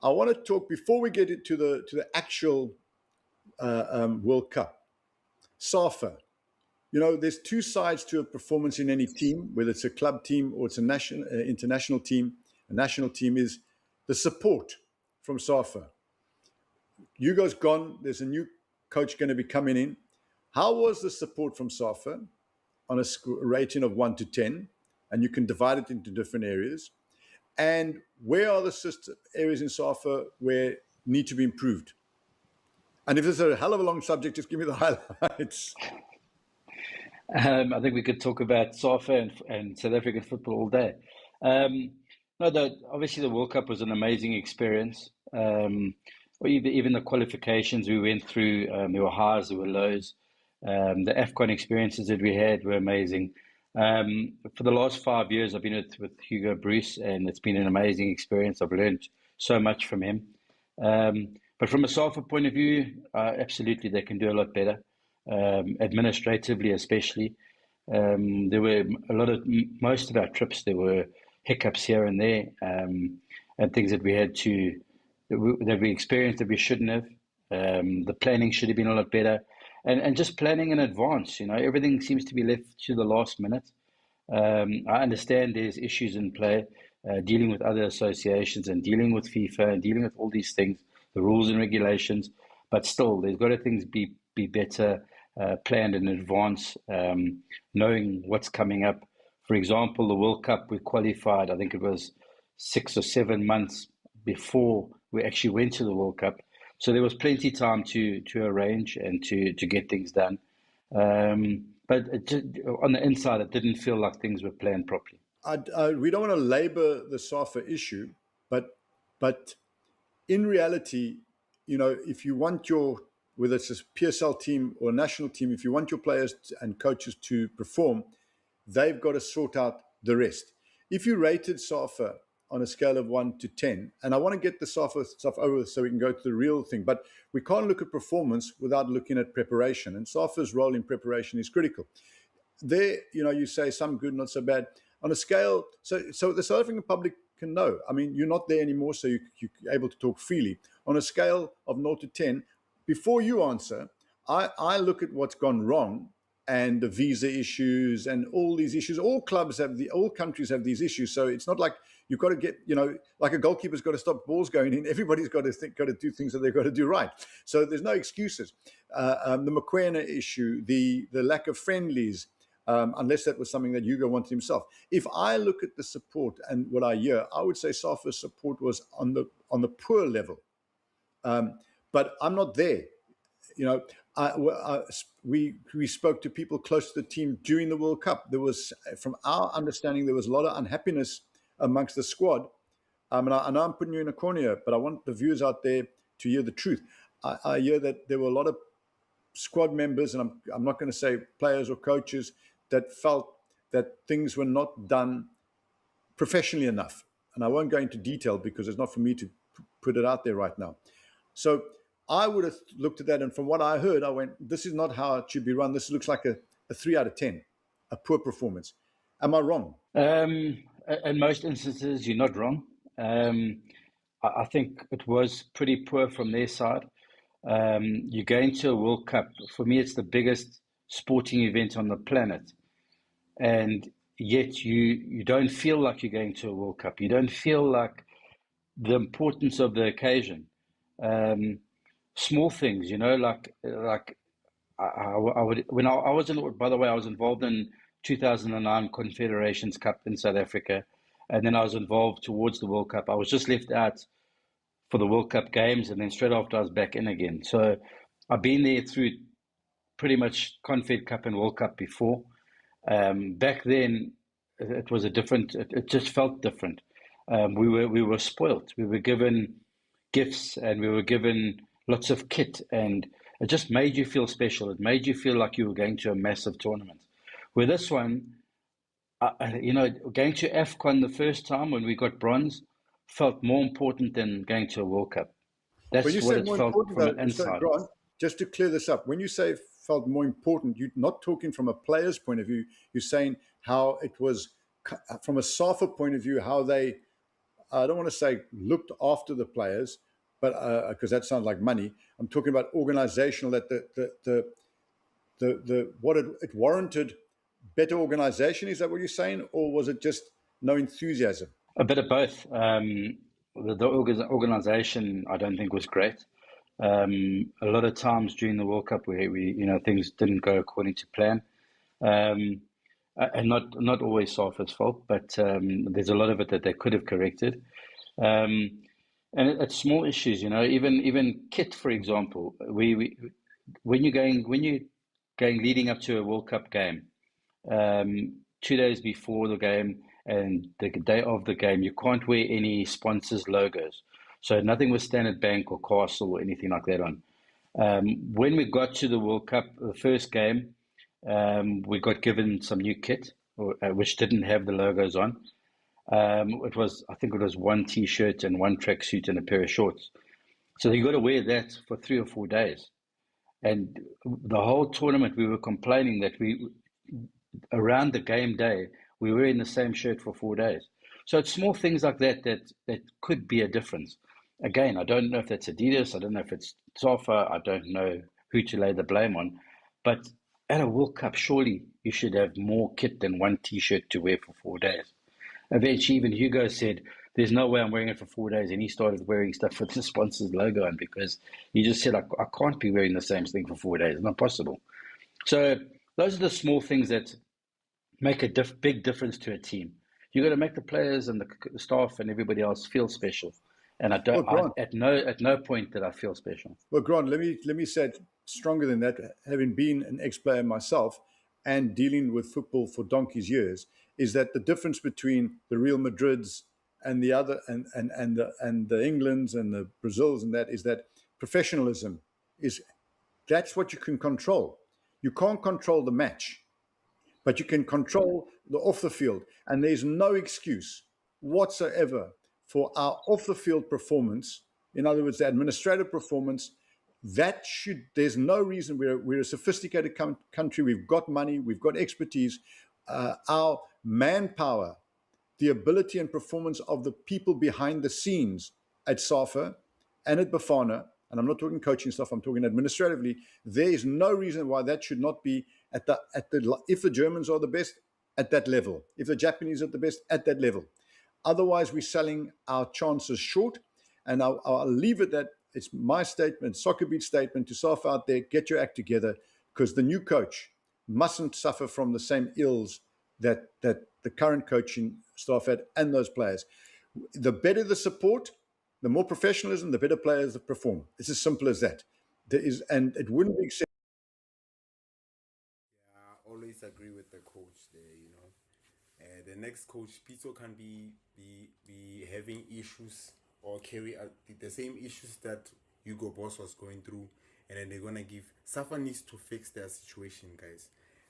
I want to talk, before we get into the actual World Cup, SAFA. You know, there's two sides to a performance in any team, whether it's a club team or it's a international team. A national team is the support from SAFA. Hugo's gone. There's a new coach going to be coming in. How was the support from SAFA on a rating of 1 to 10? And you can divide it into different areas. And where are the areas in SAFA where need to be improved? And if it's a hell of a long subject, just give me the highlights. I think we could talk about SAFA and South African football all day. Obviously the World Cup was an amazing experience. Even the qualifications we went through, there were highs, there were lows. The AFCON experiences that we had were amazing. For the last 5 years, I've been with Hugo Broos, and it's been an amazing experience. I've learned so much from him. But from a SAFA point of view, absolutely, they can do a lot better. Administratively, especially. There were most of our trips, there were hiccups here and there, and things that we had that we experienced that we shouldn't have. The planning should have been a lot better. And just planning in advance, you know, everything seems to be left to the last minute. I understand there's issues in play, dealing with other associations and dealing with FIFA and dealing with all these things, the rules and regulations, but still, there's got to things be better planned in advance, knowing what's coming up. For example, the World Cup, we qualified, I think it was 6 or 7 months before we actually went to the World Cup. So there was plenty of time to arrange and to get things done. But on the inside, it didn't feel like things were planned properly. We don't want to labor the SAFA issue, but in reality, you know, if you want whether it's a PSL team or a national team, if you want your players and coaches to perform, they've got to sort out the rest. If you rated SAFA on a scale of 1 to 10, and I want to get the SAFA stuff over so we can go to the real thing, but we can't look at performance without looking at preparation, and SAFA's role in preparation is critical. There, you know, you say some good, not so bad. On a scale, so the South African public can know. I mean, you're not there anymore, so you're able to talk freely. On a scale of 0 to 10, before you answer, I look at what's gone wrong and the visa issues and all these issues. All countries have these issues. So it's not like you've got to get, you know, like a goalkeeper's got to stop balls going in. Everybody's got to do things that they've got to do right. So there's no excuses. The Mokoena issue, the lack of friendlies, unless that was something that Hugo wanted himself. If I look at the support and what I hear, I would say SAFA's support was on the poor level. But I'm not there. You know, we spoke to people close to the team during the World Cup. There was, from our understanding, there was a lot of unhappiness amongst the squad. And I know I'm putting you in a corner here, but I want the viewers out there to hear the truth. I hear that there were a lot of squad members, and I'm not going to say players or coaches, that felt that things were not done professionally enough. And I won't go into detail because it's not for me to put it out there right now. So I would have looked at that, and from what I heard, I went, this is not how it should be run. This looks like a 3 out of 10, a poor performance. Am I wrong? In most instances, you're not wrong. I think it was pretty poor from their side. You're going to a World Cup. For me, it's the biggest sporting event on the planet. And yet you don't feel like you're going to a World Cup. You don't feel like the importance of the occasion. Small things, like I would, when I was in, by the way, I was involved in 2009 Confederations Cup in South Africa, and then I was involved towards the World Cup. I was just left out for the World Cup games, and then straight after I was back in again. So I've been there through pretty much Confed Cup and World Cup before. Back then, it was a different. It just felt different. We were spoilt. We were given gifts, and we were given lots of kit, and it just made you feel special. It made you feel like you were going to a massive tournament. With this one, going to AFCON the first time when we got bronze felt more important than going to a World Cup. That's what it felt from the inside. Grant, just to clear this up, when you say felt more important, you're not talking from a player's point of view. You're saying how it was from a SAFA point of view, how they, I don't want to say looked after the players, but because that sounds like money. I'm talking about organizational, that it warranted better organization. Is that what you're saying, or was it just no enthusiasm? A bit of both. The organization, I don't think, was great. A lot of times during the World Cup, we things didn't go according to plan, and not always SAFA's fault, but there's a lot of it that they could have corrected. And it's small issues, even kit, for example. When you're going leading up to a World Cup game, 2 days before the game and the day of the game, you can't wear any sponsors' logos. So nothing with Standard Bank or Castle or anything like that on. When we got to the World Cup, the first game, we got given some new kit, which didn't have the logos on. I think it was one T-shirt and one tracksuit and a pair of shorts. So you got to wear that for 3 or 4 days. And the whole tournament, we were complaining that around the game day, we were in the same shirt for 4 days. So it's small things like that could be a difference. Again, I don't know if that's Adidas. I don't know if it's SAFA. I don't know who to lay the blame on. But at a World Cup, surely you should have more kit than one T-shirt to wear for 4 days. Eventually, even Hugo said, there's no way I'm wearing it for 4 days. And he started wearing stuff with the sponsor's logo on, because he just said, I can't be wearing the same thing for 4 days. It's not possible. So those are the small things that make a big difference to a team. You've got to make the players and the staff and everybody else feel special. And at no point did I feel special. Well, Grant, let me say it stronger than that. Having been an ex-player myself and dealing with football for donkey's years, is that the difference between the Real Madrids and the other and the Englands and the Brazils and that is that professionalism that's what you can control. You can't control the match, but you can control the off the field. And there's no excuse whatsoever for our off the field performance. In other words, the administrative performance. There's no reason. We're a sophisticated country. We've got money. We've got expertise. Our manpower, the ability and performance of the people behind the scenes at SAFA and at Bafana, and I'm not talking coaching stuff, I'm talking administratively, there is no reason why that should not be if the Germans are the best, at that level. If the Japanese are the best, at that level. Otherwise, we're selling our chances short, and I'll leave it that it's my statement, Soccer Beat statement to SAFA out there, get your act together, because the new coach mustn't suffer from the same ills that the current coaching staff had and those players. The better the support, the more professionalism, the better players that perform. It's as simple as that. And it wouldn't be acceptable. Yeah, I always agree with the coach there, the next coach, Pito, can be having issues or carry out the same issues that Hugo Boss was going through, and then they're going to give... SAFA needs to fix their situation, guys.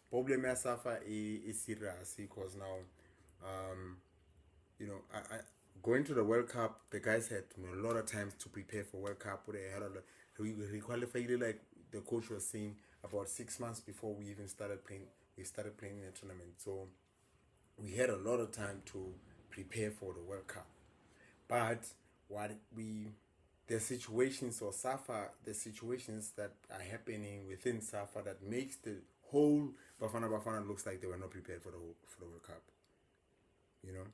Problem with SAFA is serious, because now, going to the World Cup, the guys had a lot of time to prepare for World Cup. They had we qualified, like the coach was saying, about 6 months before we even started playing. We started playing in a tournament, so we had a lot of time to prepare for the World Cup. But the situations or SAFA, the situations that are happening within SAFA that makes the whole Bafana looks like they were not prepared for the World Cup. You know,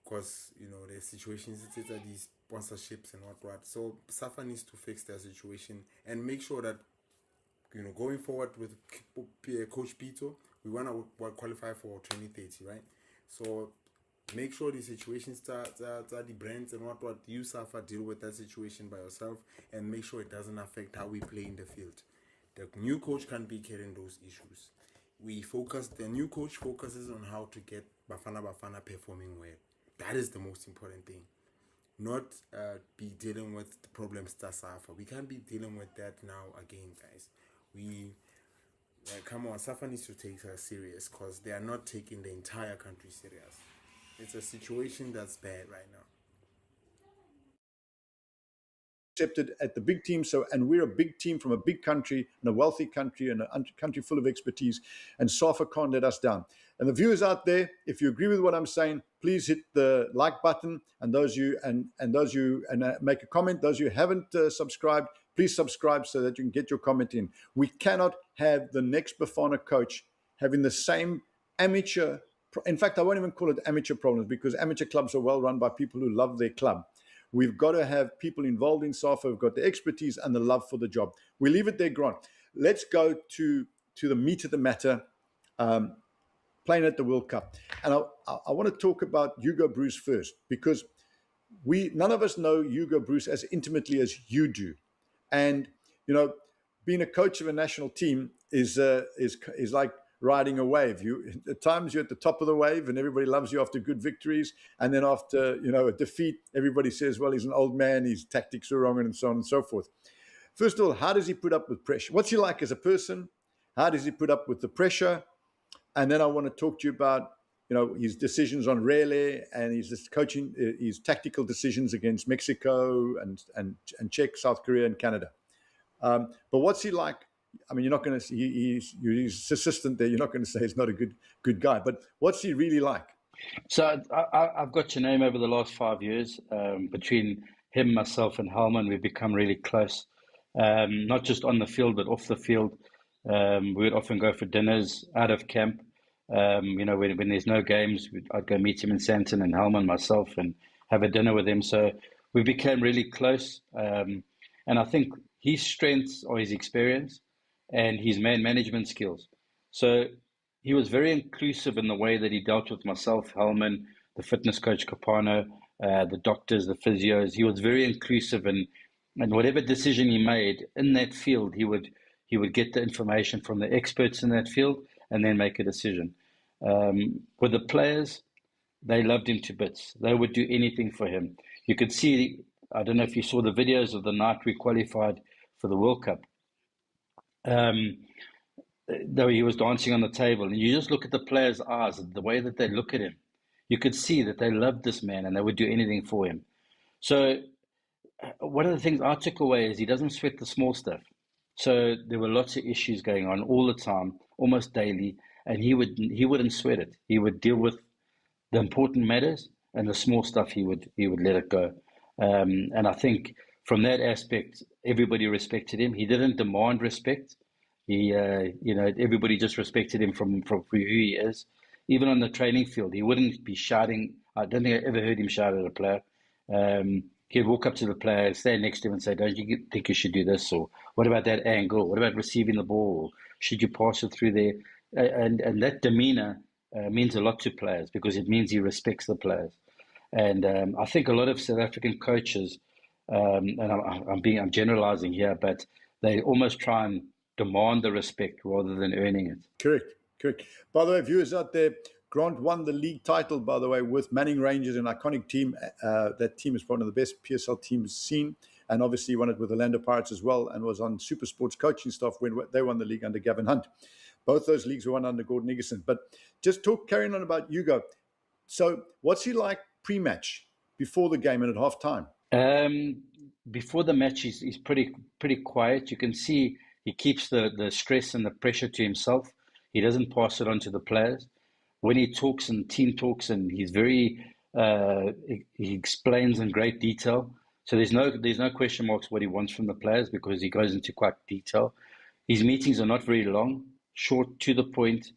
because the situations, it's these sponsorships and what. So SAFA needs to fix their situation and make sure that going forward with Coach Pito, we want to qualify for 2030, right? So make sure the situations the brands and what you SAFA deal with that situation by yourself and make sure it doesn't affect how we play in the field. The new coach can't be carrying those issues. The new coach focuses on how to get Bafana performing well. That is the most important thing. Not be dealing with the problems that SAFA. We can't be dealing with that now again, guys. Come on, SAFA needs to take us serious because they are not taking the entire country serious. It's a situation that's bad right now. Accepted at the big team, and we're a big team from a big country and a wealthy country and a country full of expertise, and SAFA can't let us down. And the viewers out there, if you agree with what I'm saying, please hit the like button, and make a comment. Those of you who haven't subscribed, please subscribe so that you can get your comment in. We cannot have the next Bafana coach having the same amateur. In fact, I won't even call it amateur problems because amateur clubs are well run by people who love their club. We've got to have people involved in SAFA who've got the expertise and the love for the job. We leave it there, Grant. Let's go to the meat of the matter, playing at the World Cup. And I want to talk about Hugo Broos first because none of us know Hugo Broos as intimately as you do. And, being a coach of a national team is like riding a wave. At times you're at the top of the wave and everybody loves you after good victories. And then after, a defeat, everybody says, well, he's an old man, his tactics are wrong, and so on and so forth. First of all, how does he put up with pressure? What's he like as a person? How does he put up with the pressure? And then I want to talk to you about, his decisions on Rele and his tactical decisions against Mexico and Czech, South Korea and Canada. But what's he like? I mean, you're not going to see he's assistant there. You're not going to say he's not a good guy. But what's he really like? So I've got your name over the last 5 years. Between him, myself, and Helman, we've become really close. Not just on the field, but off the field. We would often go for dinners out of camp. When there's no games, I'd go meet him in Sandton and Helman, myself, and have a dinner with him. So we became really close. And I think his strengths are his experience and his man management skills. So he was very inclusive in the way that he dealt with myself, Helman, the fitness coach Capano, the doctors, the physios. He was very inclusive, and whatever decision he made in that field, he would get the information from the experts in that field and then make a decision. With the players, they loved him to bits. They would do anything for him. You could see, I don't know if you saw the videos of the night we qualified for the World Cup. Though he was dancing on the table, and you just look at the players' eyes, the way that they look at him, you could see that they loved this man and they would do anything for him. So one of the things I took away is he doesn't sweat the small stuff. So there were lots of issues going on all the time, almost daily, and he wouldn't sweat it. He would deal with the important matters, and the small stuff he would let it go. And I think from that aspect, everybody respected him. He didn't demand respect. Everybody just respected him from who he is. Even on the training field, he wouldn't be shouting. I don't think I ever heard him shout at a player. He'd walk up to the player, stand next to him and say, don't you think you should do this? Or what about that angle? What about receiving the ball? Should you pass it through there? And that demeanor means a lot to players because it means he respects the players. And I think a lot of South African coaches, and I'm generalizing here, but they almost try and demand the respect rather than earning it. Correct. By the way, viewers out there, Grant won the league title, by the way, with Manning Rangers, an iconic team. That team is one of the best PSL teams seen, and obviously won it with Orlando Pirates as well, and was on Super Sports coaching staff when they won the league under Gavin Hunt. Both those leagues were won under Gordon Iggerson. But just carrying on about Hugo. So what's he like pre-match, before the game and at half-time? before the match, he's pretty quiet. You can see he keeps the stress and the pressure to himself. He doesn't pass it on to the players. When he talks and team talks, and he's very he explains in great detail. So there's no question marks what he wants from the players, because he goes into quite detail. His meetings are not very long, short, to the point.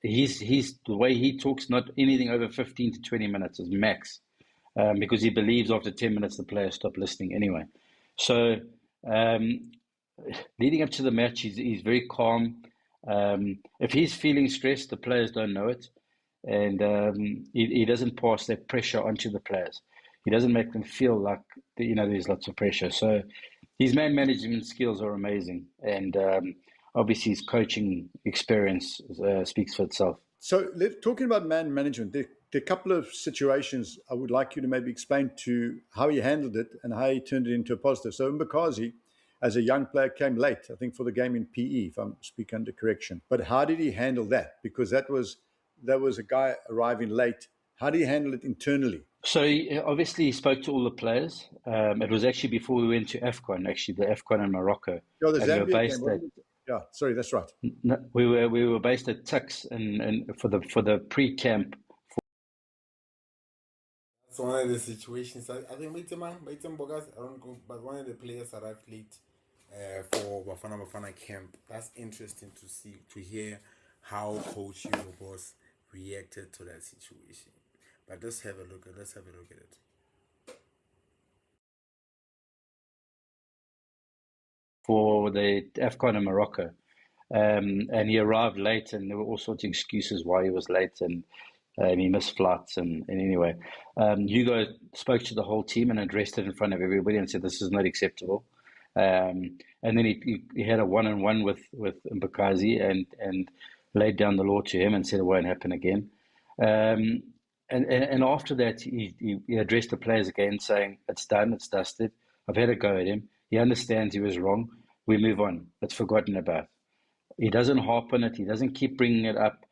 He's the way he talks, not anything over 15 to 20 minutes is max, because he believes after 10 minutes the players stop listening anyway. So leading up to the match, he's very calm. If he's feeling stressed, the players don't know it, and he doesn't pass that pressure onto the players. He doesn't make them feel like there's lots of pressure. So his man management skills are amazing, and obviously his coaching experience speaks for itself. So talking about man management, there are a couple of situations I would like you to maybe explain to how he handled it and how he turned it into a positive. So Mbakazi, as a young player, came late, I think, for the game in PE, if I'm speaking under correction. But how did he handle that? Because that was a guy arriving late. How did he handle it internally? So obviously he spoke to all the players. It was actually before we went to AFCON, actually the AFCON in Morocco. Oh, the And we were Zambia based game, yeah, sorry, that's right. No, we were based at Tux and for the pre-camp. That's one of the situations. I think Baitem Bogas, I don't go, but one of the players arrived late for Bafana camp. That's interesting to hear how Coach Hugo Boss reacted to that situation. But let's have a look at it. For the AFCON in Morocco. And he arrived late, and there were all sorts of excuses why he was late, and he missed flights. And anyway, Hugo spoke to the whole team and addressed it in front of everybody and said, this is not acceptable. And then he had a one-on-one with Mbakazi and laid down the law to him and said it won't happen again. And after that, he addressed the players again, saying, it's done, it's dusted. I've had a go at him. He understands he was wrong. We move on. It's forgotten about. He doesn't harp on it. He doesn't keep bringing it up.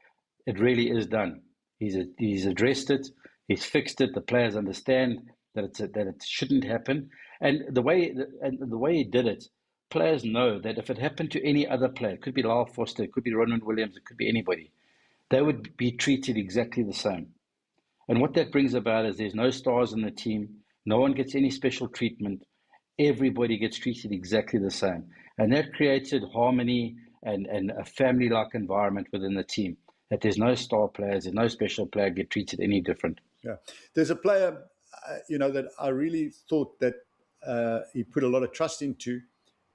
It really is done. He's addressed it. He's fixed it. The players understand that it shouldn't happen. And the way he did it, players know that if it happened to any other player, it could be Lyle Foster, it could be Ronwen Williams, it could be anybody, they would be treated exactly the same. And what that brings about is there's no stars in the team. No one gets any special treatment. Everybody gets treated exactly the same. And that created harmony and a family-like environment within the team, that there's no star players, there's no special player get treated any different. Yeah. There's a player, that I really thought that he put a lot of trust into,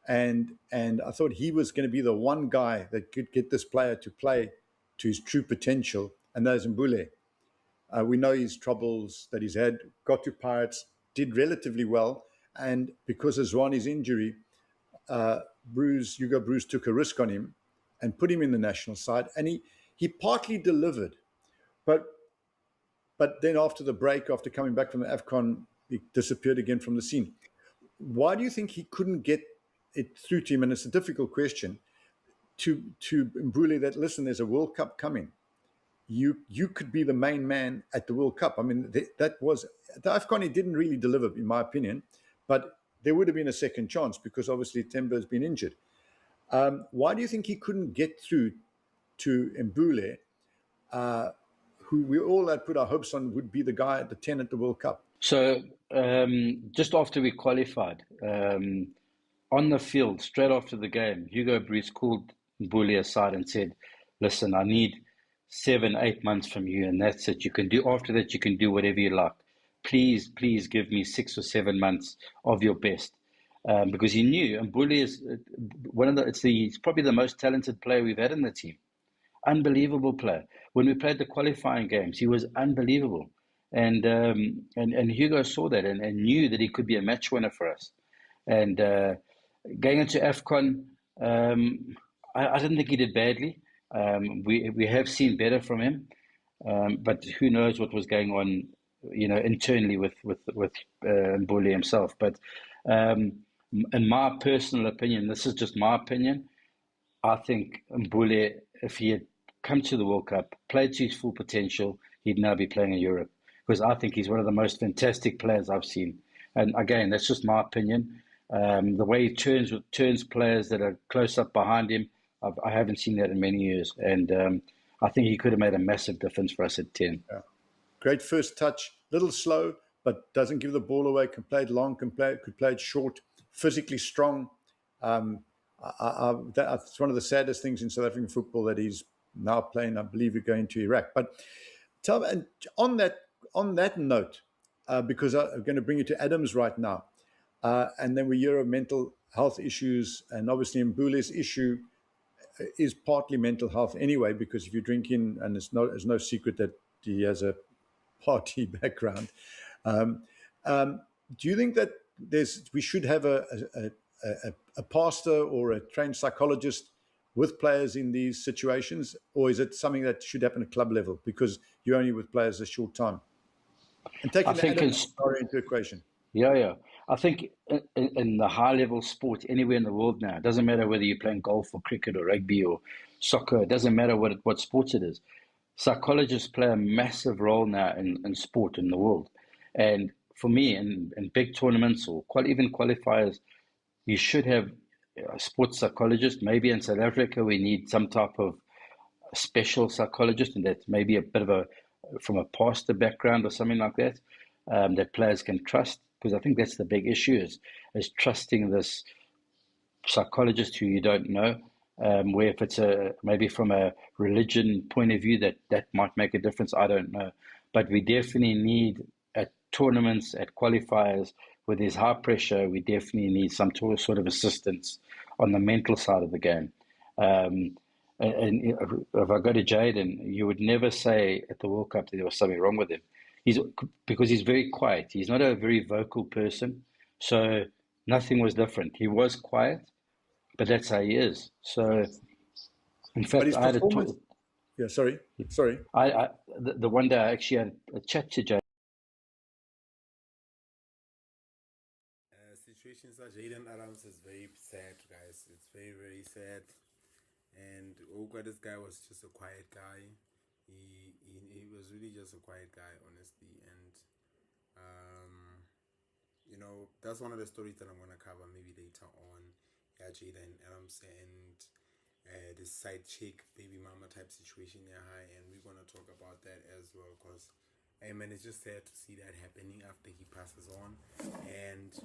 and I thought he was going to be the one guy that could get this player to play to his true potential, and that is Mbule. We know his troubles that he's had, got to Pirates, did relatively well, and because of Zwane's injury, Hugo Broos took a risk on him and put him in the national side, and he partly delivered, but then after the break, after coming back from the AFCON, he disappeared again from the scene. Why do you think he couldn't get it through to him? And it's a difficult question to Mbule that, listen, there's a World Cup coming. You could be the main man at the World Cup. I mean, that was the AFCON. He didn't really deliver, in my opinion, but there would have been a second chance because obviously Temba has been injured. Why do you think he couldn't get through to Mbule, who we all had put our hopes on would be the guy at the 10 at the World Cup? So just after we qualified, on the field, straight after the game, Hugo Broos called Mbule aside and said, listen, I need 7-8 months from you, and that's it. You can do, after that, you can do whatever you like. Please give me 6 or 7 months of your best. Because he knew, and Mbule is he's probably the most talented player we've had in the team. Unbelievable player. When we played the qualifying games, he was unbelievable. And Hugo saw that and knew that he could be a match winner for us. And going into AFCON, I didn't think he did badly. We have seen better from him, but who knows what was going on, internally with Mbule himself. But in my personal opinion, this is just my opinion, I think Mbule, if he had come to the World Cup, played to his full potential, he'd now be playing in Europe. Because I think he's one of the most fantastic players I've seen. And again, that's just my opinion. The way he turns players that are close up behind him, I haven't seen that in many years. And I think he could have made a massive difference for us at 10. Yeah. Great first touch, little slow, but doesn't give the ball away, can play it long, could play it short, physically strong. That's one of the saddest things in South African football, that he's now playing, I believe, you're going to Iraq. But tell me, and on that note, because I'm going to bring you to Adams right now, and then we hear of mental health issues, and obviously Mbule's issue is partly mental health anyway, because if you're drinking, and it's no secret that he has a party background. Do you think that we should have a pastor or a trained psychologist with players in these situations, or is it something that should happen at club level because you're only with players a short time? And taking the into equation. Yeah. I think in the high-level sport anywhere in the world now, it doesn't matter whether you're playing golf or cricket or rugby or soccer, it doesn't matter what sports it is. Psychologists play a massive role now in sport in the world. And for me, in big tournaments or even qualifiers, you should have a sports psychologist. Maybe in South Africa, we need some type of special psychologist, and that's maybe a bit of from a pastor background or something like that, that players can trust. Because I think that's the big issue is trusting this psychologist who you don't know, where if it's maybe from a religion point of view that might make a difference, I don't know. But we definitely need at tournaments, at qualifiers, where there's high pressure, we definitely need some sort of assistance on the mental side of the game. And if I go to Jaden, you would never say at the World Cup that there was something wrong with him. Because he's very quiet. He's not a very vocal person. So nothing was different. He was quiet, but that's how he is. So, in fact, I had Yeah, sorry. The one day I actually had a chat to Jaden. Situations like Jaden Adams is very sad, guys. It's very, very sad. And this guy was just a quiet guy. He was really just a quiet guy, honestly, and that's one of the stories that I'm gonna cover maybe later on. Yeah, Jaden Adams and this side chick, baby mama type situation there, and we're gonna talk about that as well, because man, it's just sad to see that happening after he passes on, and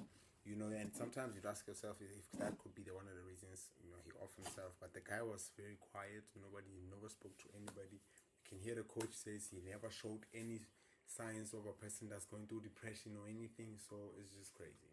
and sometimes you'd ask yourself if that could be one of the reasons he off himself. But the guy was very quiet. Nobody never spoke to anybody. Can hear the coach says he never showed any signs of a person that's going through depression or anything, so it's just crazy.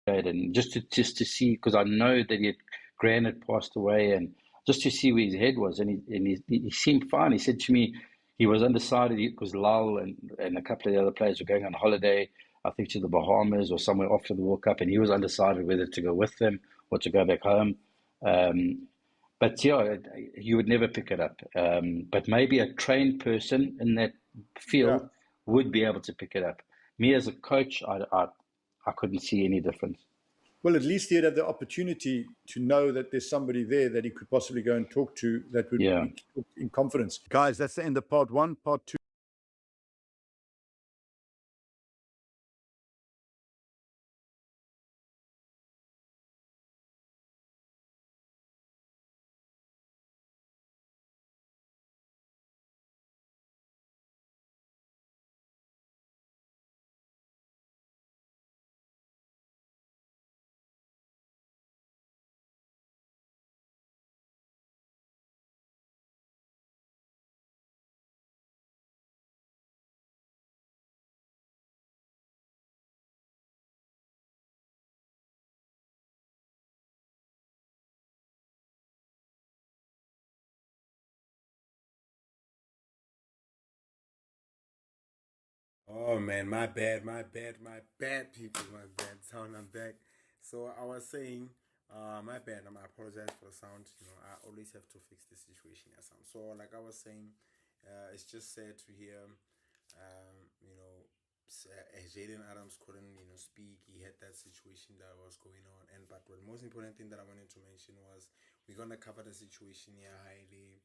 And just to see, because I know that Grant had passed away, and just to see where his head was, and he seemed fine. He said to me he was undecided because Lal and a couple of the other players were going on holiday, I think to the Bahamas or somewhere after the World Cup, and he was undecided whether to go with them or to go back home. But yeah, you would never pick it up. But maybe a trained person in that field would be able to pick it up. Me as a coach, I couldn't see any difference. Well, at least he'd have the opportunity to know that there's somebody there that he could possibly go and talk to that would be in confidence. Guys, that's the end of part 1. Part 2. Oh man, my bad, people, my bad. Sound, I'm back. So I was saying, my bad. I apologize for the sound. I always have to fix the situation at sound. So like I was saying, it's just sad to hear, Jaden Adams couldn't, speak. He had that situation that was going on, but the most important thing that I wanted to mention was we're gonna cover the situation here highly.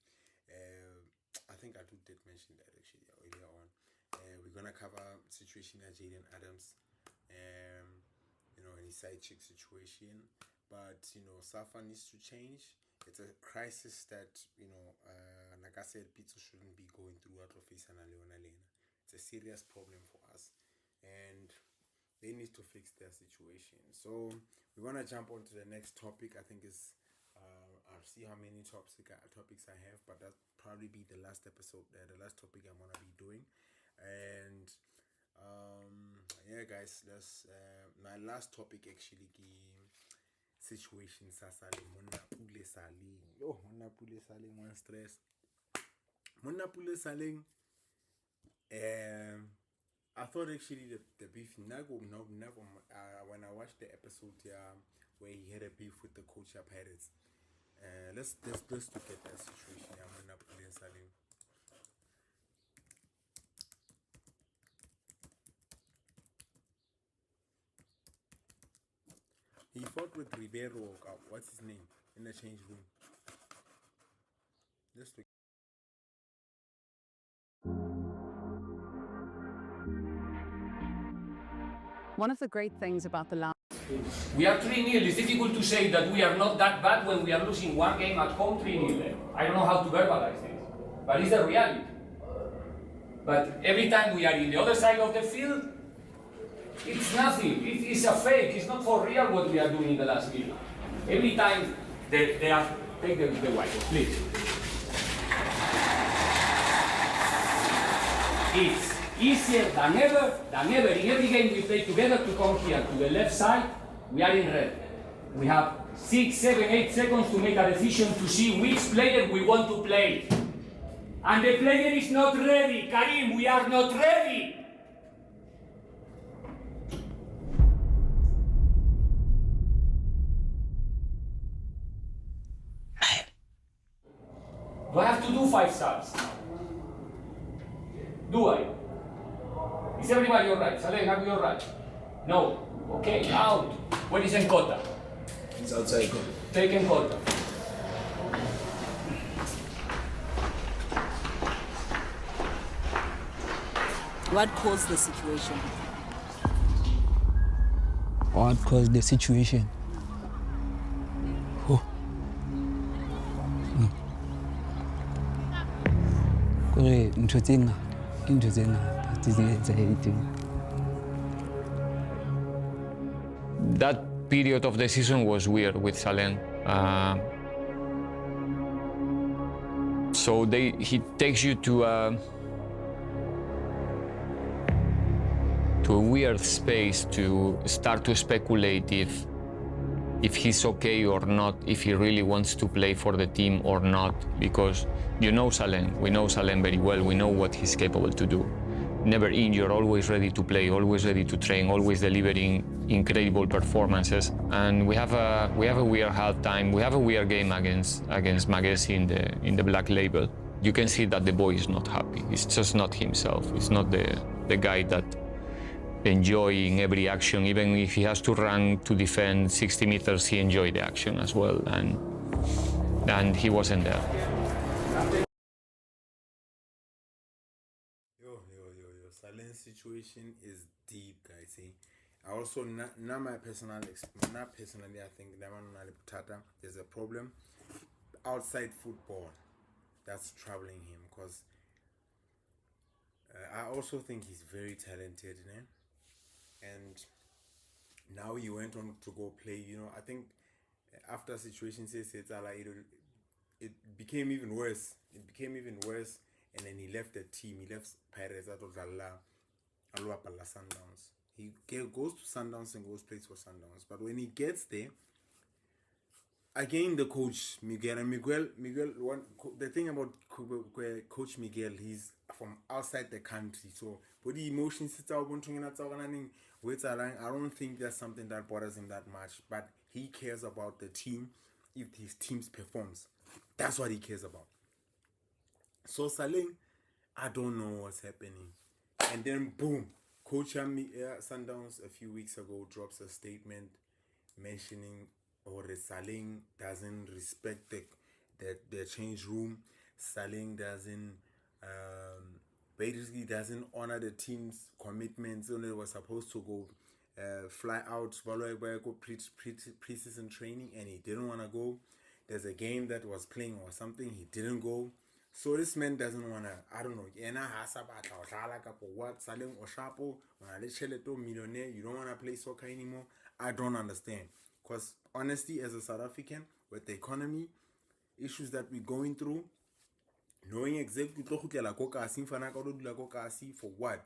I think I did mention that actually earlier on. we're gonna cover situation at Jaden Adams, you know, his side chick situation. But you know, Safa needs to change. It's a crisis that, you know, like I said, Pizza shouldn't be going through at Office and Leona Lena. It's a serious problem for us, and they need to fix their situation. So we're gonna jump on to the next topic. I think it's I'll see how many topics I have, but that'll probably be the last episode, the last topic I'm gonna be doing. And yeah, guys, let's my last topic actually situation sa Saling. Monna Pule Saling. Oh, Monna Pule Saling, one stress. Monna Pule Saling. I thought actually the beef never when I watched the episode where he had a beef with the Culture Pirates. Let's look at that situation. Monna Pule Saling. He fought with Ribeiro, what's his name, in the change room. Let's look. One of the great things about the last... We are 3-0. It's difficult to say that we are not that bad when we are losing one game at home 3-0. I don't know how to verbalize this, but it's the reality. But every time we are in the other side of the field, it's nothing. It's a fake. It's not for real what we are doing in the last game. Every time they are... Take the white, please. It's easier than ever. In every game we play together to come here to the left side, we are in red. We have 6, 7, 8 seconds to make a decision to see which player we want to play. And the player is not ready. Karim, we are not ready. Do I have to do 5 stars? Do I? Is everybody alright? Saleh, are we alright? No. Okay, out. Where is Nkota? He's outside. Take Nkota. What caused the situation? What caused the situation? Oh. That period of the season was weird with Salem. So he takes you to a weird space to start to speculate if he's okay or not, if he really wants to play for the team or not, because you know Salem, we know Salem very well, we know what he's capable to do. Never injured, always ready to play, always ready to train, always delivering incredible performances. And we have a weird halftime, we have a weird game against Magesi in the Black Label. You can see that the boy is not happy. It's just not himself. It's not the guy that enjoying every action. Even if he has to run to defend 60 meters, he enjoyed the action as well. And he wasn't there. Salem's situation is deep, guys. See, I also not personally, I think there's a problem outside football that's troubling him, because I also think he's very talented, and now he went on to go play. I think after situation says it became even worse. And then he left the team. He left Pirates out of Alwapala Sundowns. He goes to Sundowns and goes plays for Sundowns. But when he gets there, again the coach Miguel, the thing about Coach Miguel, he's from outside the country. So but the emotions I don't think that's something that bothers him that much. But he cares about the team if his team performs. That's what he cares about. So Saling, I don't know what's happening. And then boom, Coach Sundowns a few weeks ago drops a statement mentioning Saling doesn't respect the change room. Saling doesn't basically doesn't honor the team's commitments. They were supposed to go fly out pre-season training, and he didn't want to go. There's a game that was playing or something, he didn't go. So this man doesn't want to, I don't know, millionaire, you don't want to play soccer anymore. I don't understand. Because honestly, as a South African, with the economy, issues that we're going through, knowing exactly for what?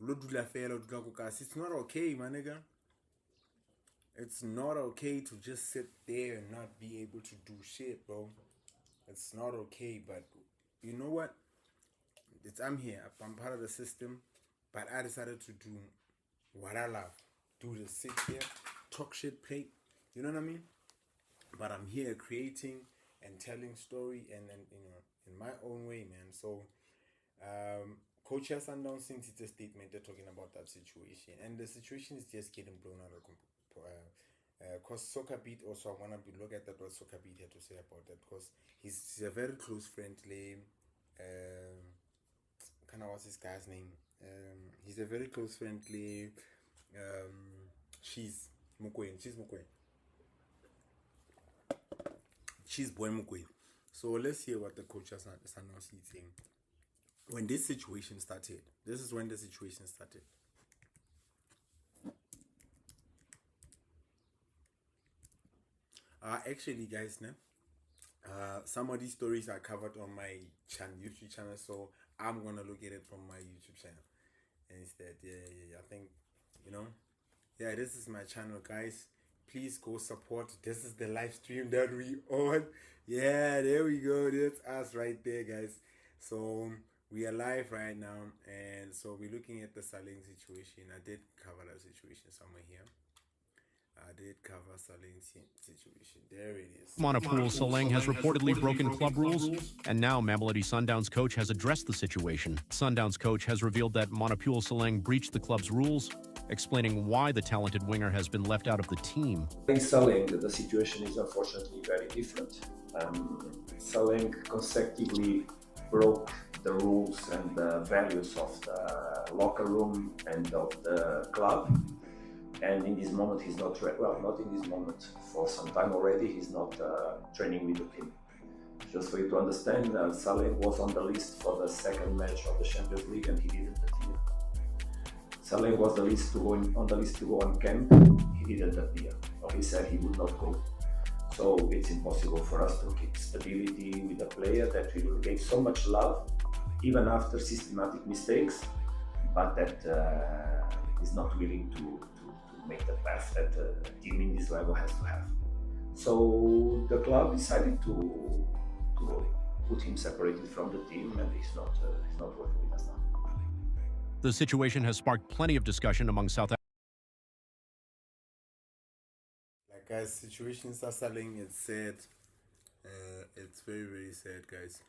It's not okay, my nigga. It's not okay to just sit there and not be able to do shit, bro. It's not okay, but you know what? I'm here. I'm part of the system, but I decided to do what I love. Do the sit here, talk shit, play. You know what I mean? But I'm here creating and telling story, and then in my own way, man. So, Coach Sundowns, since it's a statement, they're talking about that situation, and the situation is just getting blown out of because Soccer Beat also, I want to look at that what Soccer Beat had to say about that, because he's a very close friendly, what's this guy's name? He's a very close friendly, Cheese Boy Mukwege. So let's hear what the coach is saying. When this situation started, this is when the situation started. Actually, guys, some of these stories are covered on my YouTube channel, so I'm gonna look at it from my YouTube channel instead. Yeah, I think, this is my channel, guys. Please go support. This is the live stream that we on. Yeah, there we go. That's us right there, guys. So we are live right now, and so we're looking at the Saleng situation. I did cover that situation somewhere here. I did cover Saleng's situation. There it is. Monipool Saleng has reportedly broken club rules, and now Mamelodi Sundowns coach has addressed the situation. Sundowns coach has revealed that Monipool Saleng breached the club's rules, explaining why the talented winger has been left out of the team. In Saleng, the situation is unfortunately very different. Saleng consecutively broke the rules and the values of the locker room and of the club. And in this moment, he's not, not in this moment, for some time already, he's not training with the team. Just for you to understand, Saleng was on the list for the second match of the Champions League and he didn't appear. Saleng was on the list to go on camp, he didn't appear, or he said he would not go. So it's impossible for us to keep stability with a player that we gave so much love, even after systematic mistakes, but that is not willing to make the path that a team in this level has to have. So the club decided to put him separated from the team, and he's not working with us now. The situation has sparked plenty of discussion among South Like, guys, situations are selling. It's sad. It's very, very sad, guys.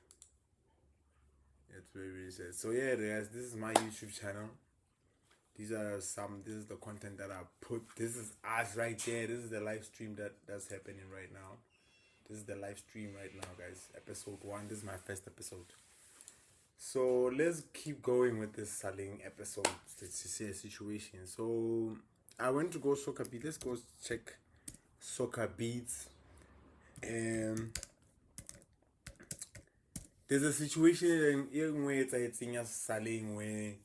It's very, very sad. So yeah, guys, this is my YouTube channel. This is the content that I put. This is us right there. This is the live stream that's happening right now. This is the live stream right now, guys. Episode 1. This is my first episode. So let's keep going with this Saleng episode. Let's see a situation. So I went to go Soccer Beat. Let's go check Soccer Beats. There's a situation in where it's Saleng where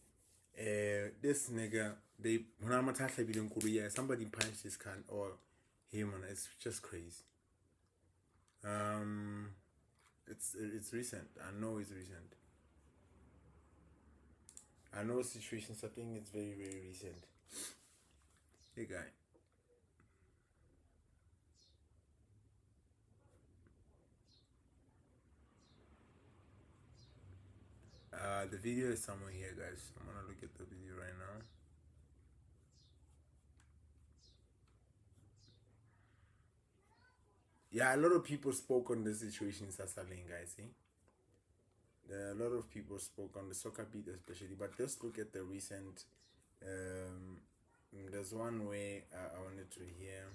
this nigga, somebody punched his can or him, and it's just crazy. It's recent. I know it's recent. I know situations. I think it's very, very recent. Hey guy. The video is somewhere here, guys. I'm gonna look at the video right now. Yeah, a lot of people spoke on the situation in Saleng, guys. A lot of people spoke on the Soccer Beat especially, but let's look at the recent. There's one way I wanted to hear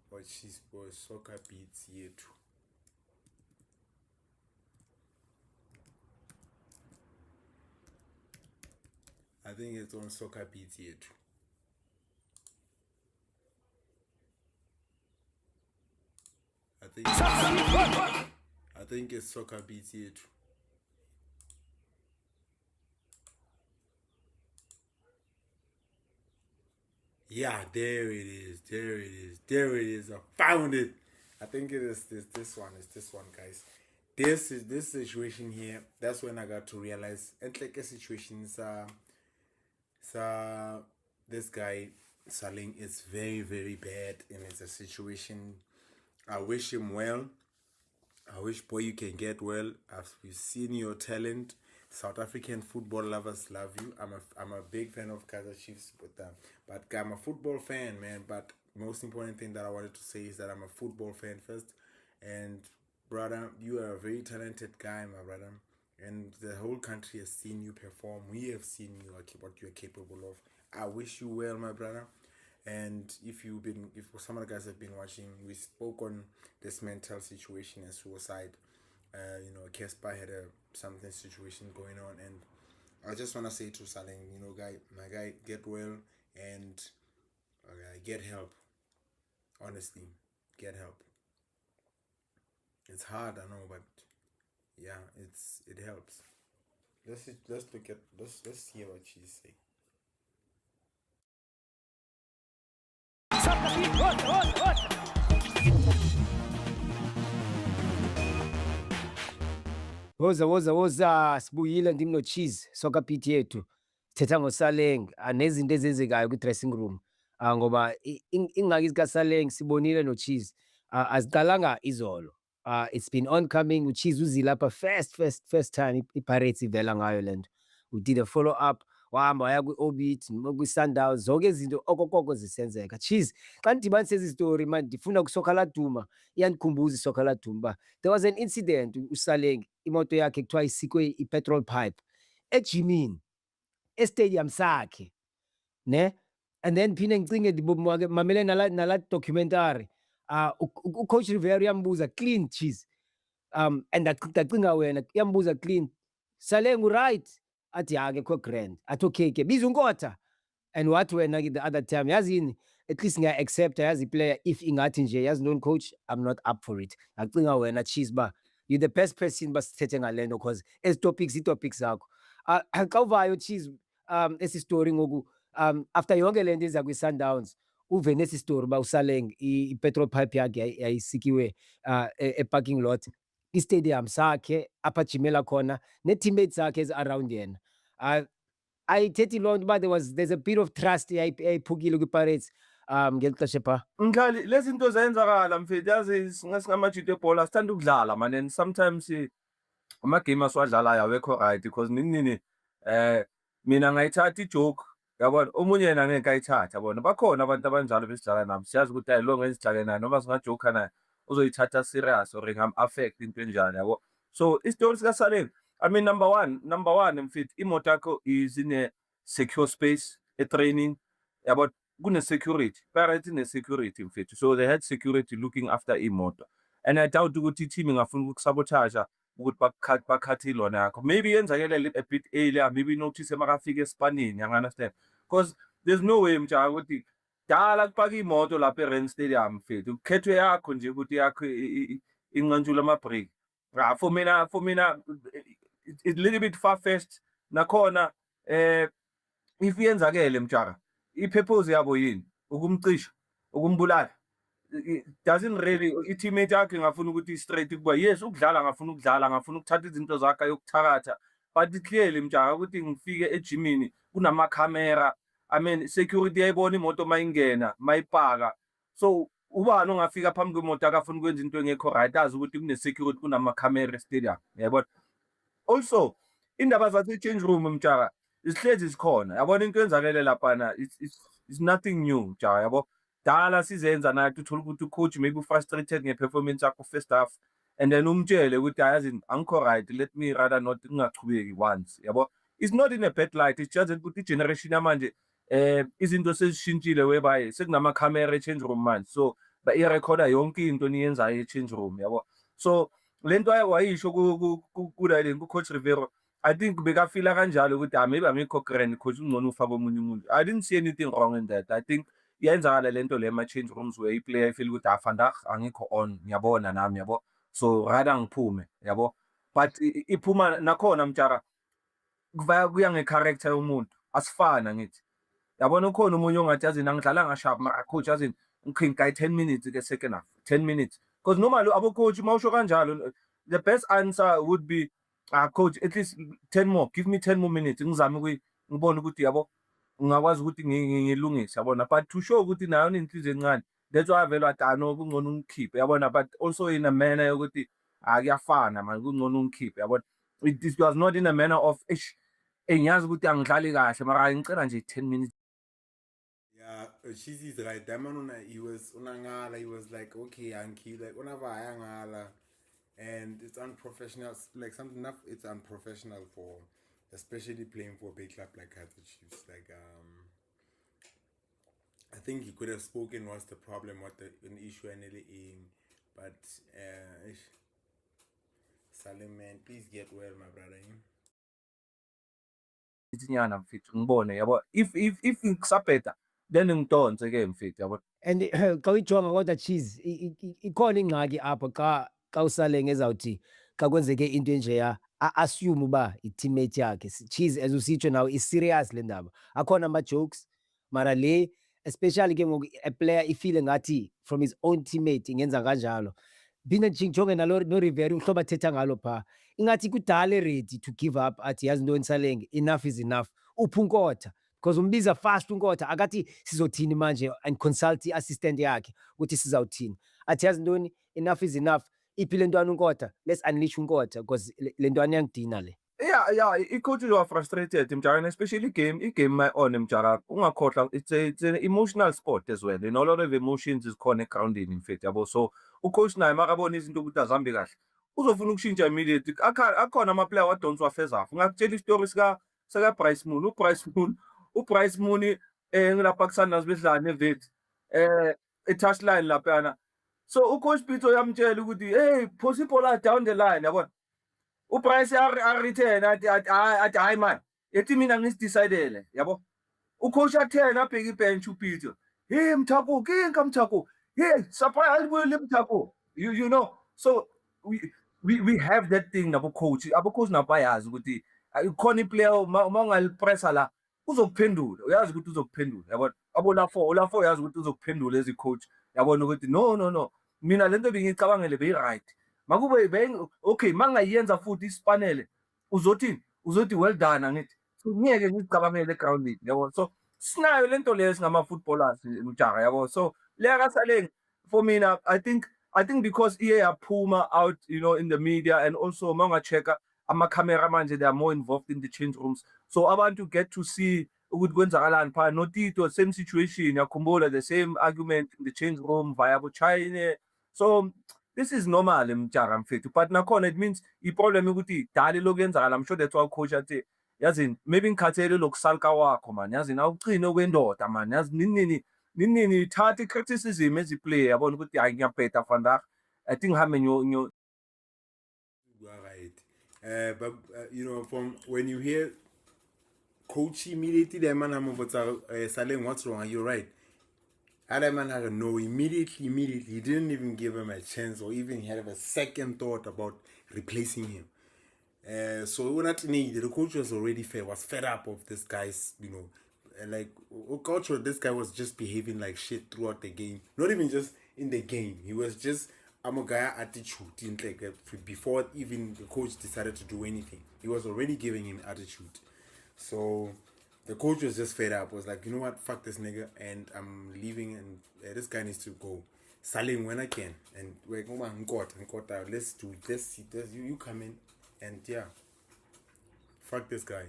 what she spoke. Soccer Beats year 2. I think it's on Soccer Beats here too. I think it's Soccer Beats here too. Yeah, there it is. There it is. There it is. I found it. I think it is this one. It's this one, guys. This situation here. That's when I got to realize. And like a situation, this guy Saling is very, very bad, and it's a situation. I wish him well. I wish, boy, you can get well. We've seen your talent. South African football lovers love you. I'm a big fan of Kaizer Chiefs, but I'm a football fan, man. But most important thing that I wanted to say is that I'm a football fan first. And brother, you are a very talented guy, my brother. And the whole country has seen you perform. We have seen you, what you're capable of. I wish you well, my brother. And if some of the guys have been watching, we spoke on this mental situation and suicide. Casper had something situation going on, and I just want to say to Saling, my guy, get well and get help. Honestly, get help. It's hard, I know, but yeah, it helps. Let's hear what she's saying. Woza sibuyile ndim no Cheese Soccer Beat yethu sithetha ngoSaleng nezinto ezenzekayo ku dressing room ngoba ingaki zika Saleng sibonile no Cheese aziqalanga izolo. It's been oncoming. Cheese uzile lapha first time iPirates ivela ngayo lento. We did a follow up wahamba waya kwi-Orbit kwi-Sundowns zonke izinto okokoko zisenzeka. Cheese xa ndidibanisa ezi story man ndifuna kuSoccer Laduma iyandikhumbuza iSoccer Laduma. There was an incident uSaleng imoto yakhe kuthiwa isikwe i-petrol pipe ejimini estadium sakhe ne, and then phinde ngicinge ndibomake mamele nala documentary ucoach Rivera uyambuza clean Cheese and ndacinga wena uyambuza clean Saleng right athi akekho grand athi okay ke biza unkotha and what wena the other time yazini at least ngiya accept yazi player if ingathi nje yazi non coach I'm not up for it. Ngacinga wena Cheese ba you're the best person basithethe ngalento because as topics zakho xa uvayo Cheese esi story ngoku after yonke lento eza kwi-Sundowns uve nesi story ba uSaleng i-petrol pipe yakhe yayisikiwe e-parking lot i-stadium sakhe apha jimela khona ne-teammates zakhe ezi-around yena. Ayithethi loo nto uba there's a bit of trust yayiphukile kwi-Pirates ngeli xesha phaa. Mdlali lezi zinto zenzakala mfethu yazi singasingamajito ebhola sithanda ukudlala man, and sometimes amagame asiwadlalayo awekho right because nini mina ngayithatha ijoke yabona omunye yena angeke ayithatha yabona. Bakhona abantu abanjalo besidlala nabo siyazi ukuthi ayilonge esidlale naye noma singajoka naye uzoyithatha serious or ingam-affect into enjani yabo. So isitori sikaSaleng, I mean number one mfethu imoto yakho is in a secure space, a training yabo, kune-security, Pirates ine-security mfethu, so they had security looking after imoto, and I doubt ukuthi i-team ingafuna ukukusabotage ukuthi bakhathe ilona yakho. Maybe yenzakele a bit earlier, maybe notice makafika esipanini, you understand, because there's no way mjaka ukuthi dala kupaka imoto lapha e-Rand Stadium mfethu kukhethwe yakho nje ukuthi yakho inqantshule ama-break. For mina it's a little bit far-fetched nakhona. If yenzakele mjaka i-purpose yabo yini ukumcisha ukumbulala, doesn't really i-teammate yakhe ngafuna ukuthi straight kuba yes ukudlala ngafuna ukuthatha izinto zakhe yokuthakatha, but clearly mjaka ukuthi ngifike ejimini kunamakhamera, I mean security yayibona imoto mayingena mayipaka, so ubani ongafika phambi kwemoto akafuna ukwenza into engekho right azi ukuthi kune-security kunamakhamera estadium yabona. Also indaba zase-change room mjaka isihlezi sikhona yabona, into yenzakele laphana it's nothing new mjaka yabo. Dala sizenza nathi uthola ukuthi ucoach maybe frustrated nge-performance yakho first half and then umtshele ukuthi ayazi angikho right, let me rather not ngingachubeki once yabo. It's not in a bad light, it's just ukuthi i-generation yamanje izinto sezishintshile whereby sekunamakhamera e-change room manje, so irekhoda yonke into niyenzayo e-change room yabo. So lento wayisho kucoach Rivera, I think bekafila kanjalo ukuthi maybe angikho grand because ungcono ufaka omunye umuntu. I didn't see anything wrong in that. I think iyenzakala lento le change rooms where player feel ukuthi vandag angikho on ngiyabona nami yabo. So rather ngiphume yabo. But iphuma nakhona mtshara kuya ngecharacter yomuntu asifana ngithi. Yabona ukhona umunye ongathi yazi ngidlala ngasharp ma coach yazi ngikhinka 10 minutes ke second half 10 minutes because normally abo coach mawusho kanjalo the best answer would be coach at least 10 more give me 10 more minutes ngizame ngibone ukuthi yabo ngakwazi ukuthi ngilungise yabona but to show ukuthi nayo inhliziyo encane that's why vele atano kungcono ungikhiphe yabona but also in a manner yokuthi akuyafana man kungcono ungikhiphe yabona it was not in a manner of engiyazi ukuthi angidlali kahle mara ngicela nje 10 minutes. Yeah, she's right. That man, he was unangala. He was like, okay, Anki, like unavayangala, and it's unprofessional. Like something enough, it's unprofessional for, especially playing for a big club like Kaizer Chiefs. Like, I think he could have spoken. What's the problem? What the an issue and in, but Salim, man, please get well, my brother. Inyana mfethu ngibone yabo if ngisabheda then ngidonse ke mfethu yabo and xa uyijonga kodwa Cheese ikhona ingxaki apho xa uSaleng ezawuthi xa kwenzeke into enjeya assume uba i-teammate yakhe Cheese as usitsho nawo is-serious le ndaba akhona ama-jokes mara le especially ke ngoku a player ifile ngathi from his own teammate ingenza kanjalo phinde ngijonge no Rivera uhlobo athetha ngalo phaa ingathi kudala ready to give up athi yazi ntoni Saleng enough is enough uphunkotha because umbiza fast unkotha akathi sizothini manje and consult i-assistant yakhe ukuthi sizawuthini athi yazi ntoni enough is enough iphile ntwana unkotha let's unleash unkotha because le ntwana iyangidina le. Yeah, i-coach was frustrated mjara, especially game my own mjara. Ungakhohlwa it's an emotional sport as well. And a lot of emotions is khona grounded in fact yabo. So ucoach naye makabona izinto ukuthi azihambi kahle. Uzofuna ukushintsha immediately. Akhona ama-player wadonswa first half. Ngakutshela isitory sika Bryce Moon. uBryce Moon ngilapha kuSundowns bedlala neVet. I-touchline laphana. So ucoach Pitso yamtshela ukuthi hey, possible down the line yabona. uBryce return athi hayi man ethi mina ngisidecidele yabo ucoach athena abheka ibench uPeter hey Mthako kinga Mthako hey surprise alibuyele Mthako you know so we have that thing nabo coach nabayazi ukuthi khona iplayer mawungalipressa la uzokuphendula uyazi ukuthi uzokuphendula yabo abo la 4 yazi ukuthi uzokuphendula as coach yabona ukuthi no mina lento bengicabangele be right makube okay mangayenza futhi isipanele uzothi well done angithi so ngeke ngicabangele grounded yabo so sinayo lento lesi ngama footballers mjara yabo so leka Saleng for mina I think because yaphuma out you know in the media and also mangacheka ama camera manje they are more involved in the change rooms so abantu get to see ukuthi kwenzakalani pha no Tito same situation yakhumbula the same argument in the change room via China so this is normal mjara mfethu but nakhona it means iproblem ukuthi dali lokuyenzakala I'm sure that's why coach athi yazini maybe ngikhathele lokusalka wakho man yazini awucine okwendoda man yazini nini thatha criticism as a player yabona ukuthi hayi ngiyabheda vandag I think hame nyo right but you know from when you hear coach immediately the man Saleng what's wrong you're right Adaman had no immediately he didn't even give him a chance or even have a second thought about replacing him. So when the coach was already fed up of this guy's, you know, like coach, this guy was just behaving like shit throughout the game. Not even just in the game. He was just I'm a guy attitude like before even the coach decided to do anything. He was already giving him attitude. So the coach was just fed up. Was like, you know what, fuck this nigga, and I'm leaving, and this guy needs to go. Saleng when I can, and we're going let's do this. You come in, and yeah, fuck this guy.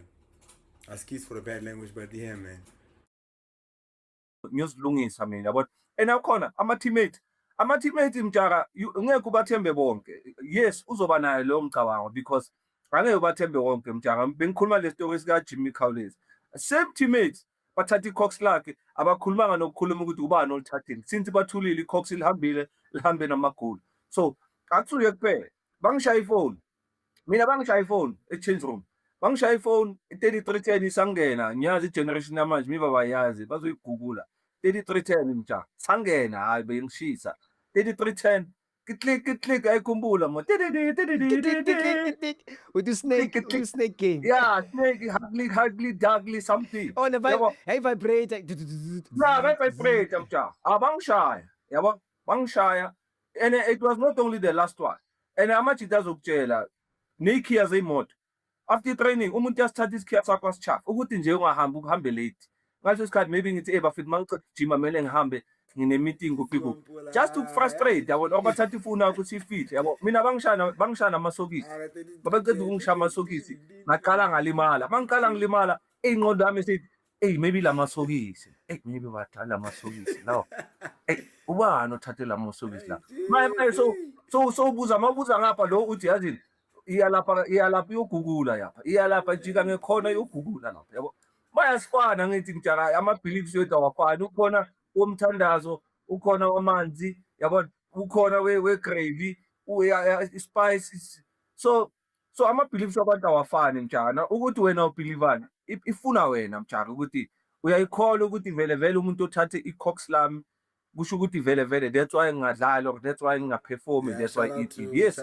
Excuse for the bad language, but yeah, man. Ngiyozilungisa mina yabo and akhona ama-teammate mjara ngeke ubathembe bonke yes uzoba nayo lo mcabango because angeke ubathembe bonke mjara bengikhuluma le story sika Jimmy Cowles same teammates bathatha iCox lakhe abakhulumanga nokukhuluma ukuthi ubani olithathile since bathulile iCox lihambe namagoli so akusuye kuphela bangishaya ifone mina bangishaya ifone e-change room bangishaya ifone 3310 isangena ngiyazi igeneration yamanje miba bayazi bazoyigugula 3310 mja sangena hayi bengishisa 3310 click ayikhumbula mo with the snake game. yeah snake hugly dugly something Oh, the Yabo. hey vibrate. Yeah, vibrate mja abangishaya yabo bangishaya and it was not only the last one and amajita azokutshela nekhiya zemoto after training umuntu uyasithatha isikhiya sakho asichafa ukuthi nje ungahambi uhambe late ngaleso sikhathi maybe ngithi bafethu mangicela ukujima mele ngihambe ngine meeting kuphi just to frustrate yabo obathatha ifuna yakho sifit yabo mina bangishana amasokisi babeceda ukungishaya amasokisi ngaqala ngalimala bangiqala ngilimala ingqondo yami sithi maybe la masokisi maybe bathanda amasokisi lawo ubani othathe la masokisi la maye so ubuza ngapha lo uthi yazini iyalapha yogugula yapha iyalapha jika ngekhona yogugula lapha yabo bayasifana ngithi ngijaka ama-beliefs wethu awafani ukhona womthandazo ukhona wamanzi yabo ukhona we-gravy spice so ama-beliefs wabantu awafani mjana ukuthi wena ubelivani ifuna wena mjaka ukuthi uyayikholwa ukuthi vele umuntu othathe i-cox lami kusho ukuthi vele that's why ngingadlali or that's why ngingaperformi that's why it yes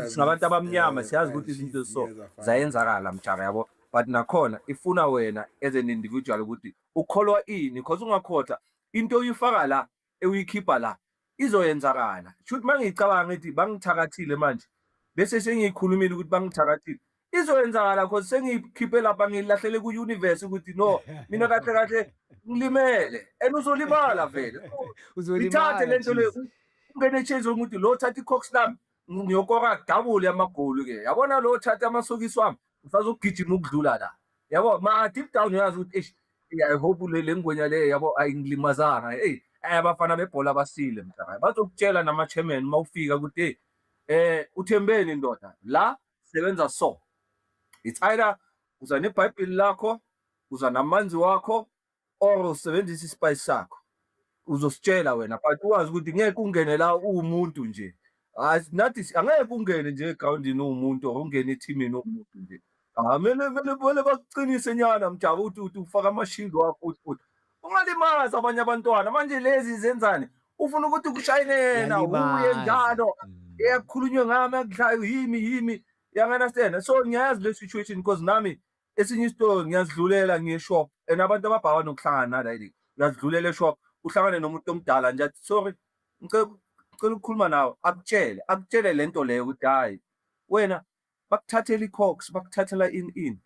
singabantu abamnyama siyazi ukuthi izinto so zayenzakala mjaka yabo but nakhona ifuna wena as an individual ukuthi ukholwa ini because ungakhotha into uyifaka la uyikhipha la izoyenzakala shoot mangicabanga ngithi bangithakathile manje bese sengiyikhulumile ukuthi bangithakathile izoyenzakala because sengiyikhiphe lapha ngilahlele ku-universe ukuthi no mina kahle ngilimele and uzolimala vele ithathe lento le ungene change ukuthi lo thatha i-cox lami ngiyokora double yamagoli ke yabona lo thatha amasokisi wami usazogijima ukudlula la yabo ma deep down uyazi ukuthi I hope le ngwenya le yabo ayingilimazanga abafana bebhola basile mhlaka bazokutshela nama-chairman mawufika ukuthi uthembeni ndoda la sebenza so it's either uza nebhayibheli lakho uza namanzi wakho or usebenzisa isipayi sakho uzositshela wena but uwazi ukuthi ngeke ungene la uwumuntu nje nathi angeke ungene nje egrawundini uwumuntu or ungene ethimini uwumuntu nje vele bakuqinise nyana mjaba ukuthi ufaka ama-shield wakho futhi ungalimazi abanye abantwana manje lezi zenzani ufuna ukuthi kushayinena uye njalo eyakhulunywe ngami akudlayo yimi yanganastena so ngiyayazi le situation because nami esinye istori ngiyazidlulela ngiye-shop and abantu ababhawa nokuhlangana nala uyazidlulela e-shop uhlangane nomuntu omdala nje athi sorry ngicela ukukhuluma nawe akutshele le nto leyo ukuthi hayi wena bakuthathela i-cox bakuthathela in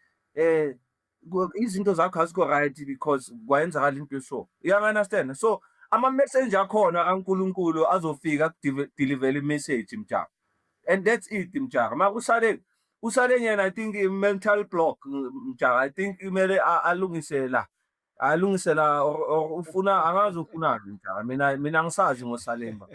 izinto zakho azikho right because kwayenzakala into so uyanganastena so ama-message akhona kaNkulunkulu azofika akudelivele i-message mjaka and that's it mjaka maka usale yena I think i-mental block mjaka I think kumele alungisela or ufuna angazi ufunani mjaka mina ngisazi ngosalemba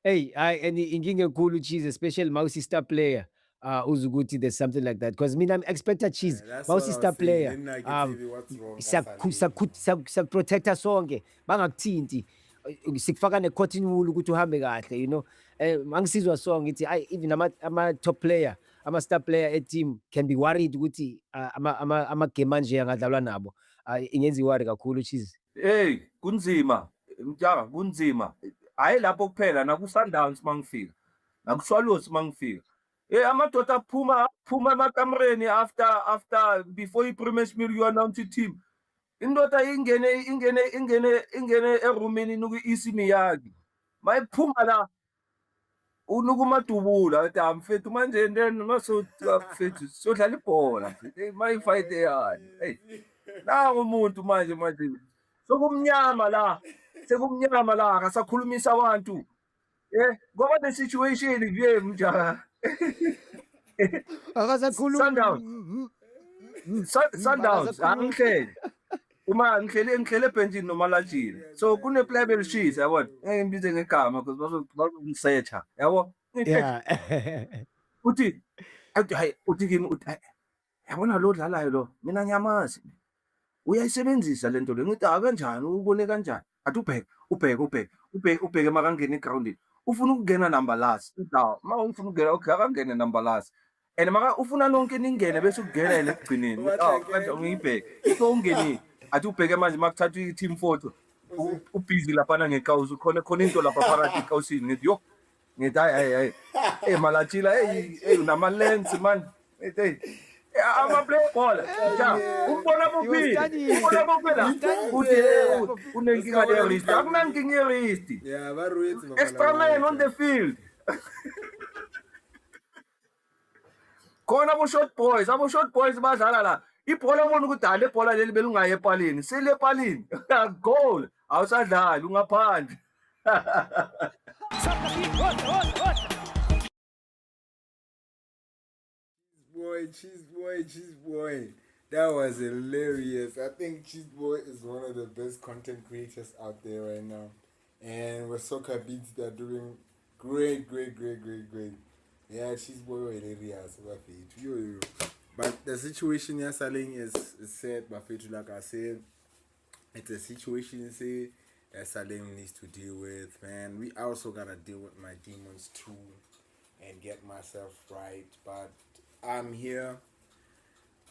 Hey, and inkinga enkulu cheese, especially Mousy star player. Uzuguti, there's something like that. Because I'm expected cheese. Mousy star player. Protector sonke. Bangakuthinti. Sikufaka ne-cotton wool ukuthi uhambe kahle, you know. Mangisizwa song ithi even ama-top player, ama-star player e-team can be worried ukuthi ama-game manje angadlalwa nabo. Ingenzi worry kakhulu cheese. Hey, kunzima. Mjaka, kunzima. Hayi lapho kuphela naku-Sundowns mangifika naku-Swallows mangifika amadoda aphuma emakamreni after before i-Premier Meal you announce i-team indoda ingene erumini nuku-Isi Miyagi mayiphuma la unukumadubula athi mfethu manje mfethu sodlala ibhola mayifight eyani nangu umuntu manje sokumnyama la sekumnyama la akasakhulumisa abantu ngoba the situation vye mjaka akasakhuluma Sundowns angihlele uma ngihlele ebhenjini nomalajile so kune-player belishisa yabona ngeke ngibize ngegama because bazongisearcha yabo uthi kimi uthi yabona lo dlalayo lo mina ngiyamazi uyayisebenzisa lento le ngithi kanjani ubone kanjani athi ubheke makangena egrawundini ufuna ukungena number last ma ufuna ukungena okay akangene number last and maka ufuna nonke ningene bese ukungena yena ekugcineni manje ngiyibheke so ungeni athi ubheke manje makuthatha i-team photo ubhizi laphana ngekawusi khona into lapha phakathi ekawusini ngithi yo ngithi hayi malatshila unama-lens man hey ama-play ball umbona buphile uthi unenkinga ye-wrist akunankinga ye-wrist extra man on the field khona abo-short boys badlala la ibhola ubona ukuthi le bhola leli belungayi epalini selepalini goal awusadlali ungaphandle Cheese boy. That was hilarious. I think Cheese Boy is one of the best content creators out there right now. And with Soccer Beats, they're doing great. Yeah, Cheese Boy hilarious. But the situation you're selling is sad, but like I said, it's a situation that Salim needs to deal with, man. We also gotta deal with my demons too and get myself right. But I'm here.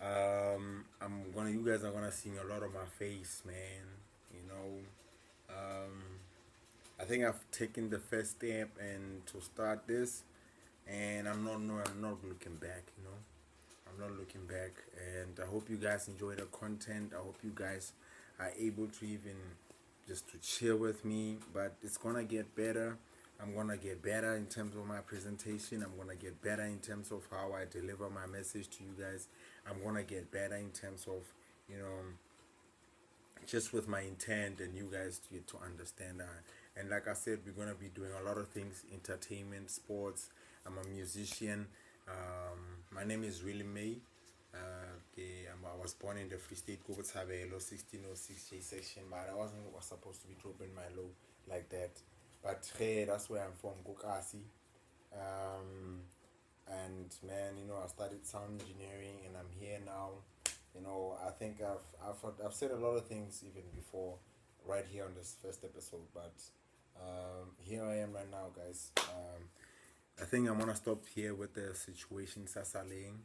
You guys are gonna see a lot of my face, man. You know. I think I've taken the first step and to start this, and I'm not looking back, you know. I'm not looking back, and I hope you guys enjoy the content. I hope you guys are able to even just to chill with me, but it's gonna get better. I'm gonna get better in terms of my presentation. I'm gonna get better in terms of how I deliver my message to you guys. I'm gonna get better in terms of, you know, just with my intent and you guys to get to understand that. And like I said, we're gonna be doing a lot of things: entertainment, sports. I'm a musician. My name is Willie May. I was born in the Free State, Kobotshabelo, 1606J section, but I wasn't supposed to be dropping my low like that. But hey, that's where I'm from, Kokasi. And man, you know, I studied sound engineering, and I'm here now. You know, I think I've said a lot of things even before, right here on this first episode. But here I am right now, guys. I think I'm gonna stop here with the situation Sasaling.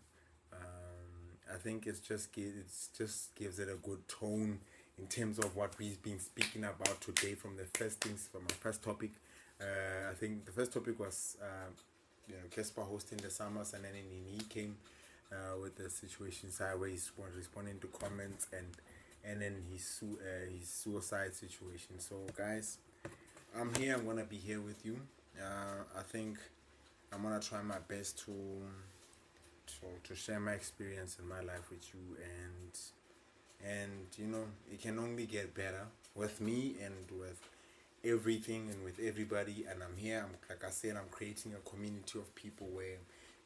I think it just gives it a good tone in terms of what we've been speaking about today from my first topic. I think the first topic was Kespa hosting the summers, and then Nini came with the situation sideways, responding to comments, and then his suicide situation. So guys, I'm here. I'm gonna be here with you. I think I'm gonna try my best to share my experience in my life with you, and you know, it can only get better with me and with everything and with everybody. And I'm here. Like I said, I'm creating a community of people where,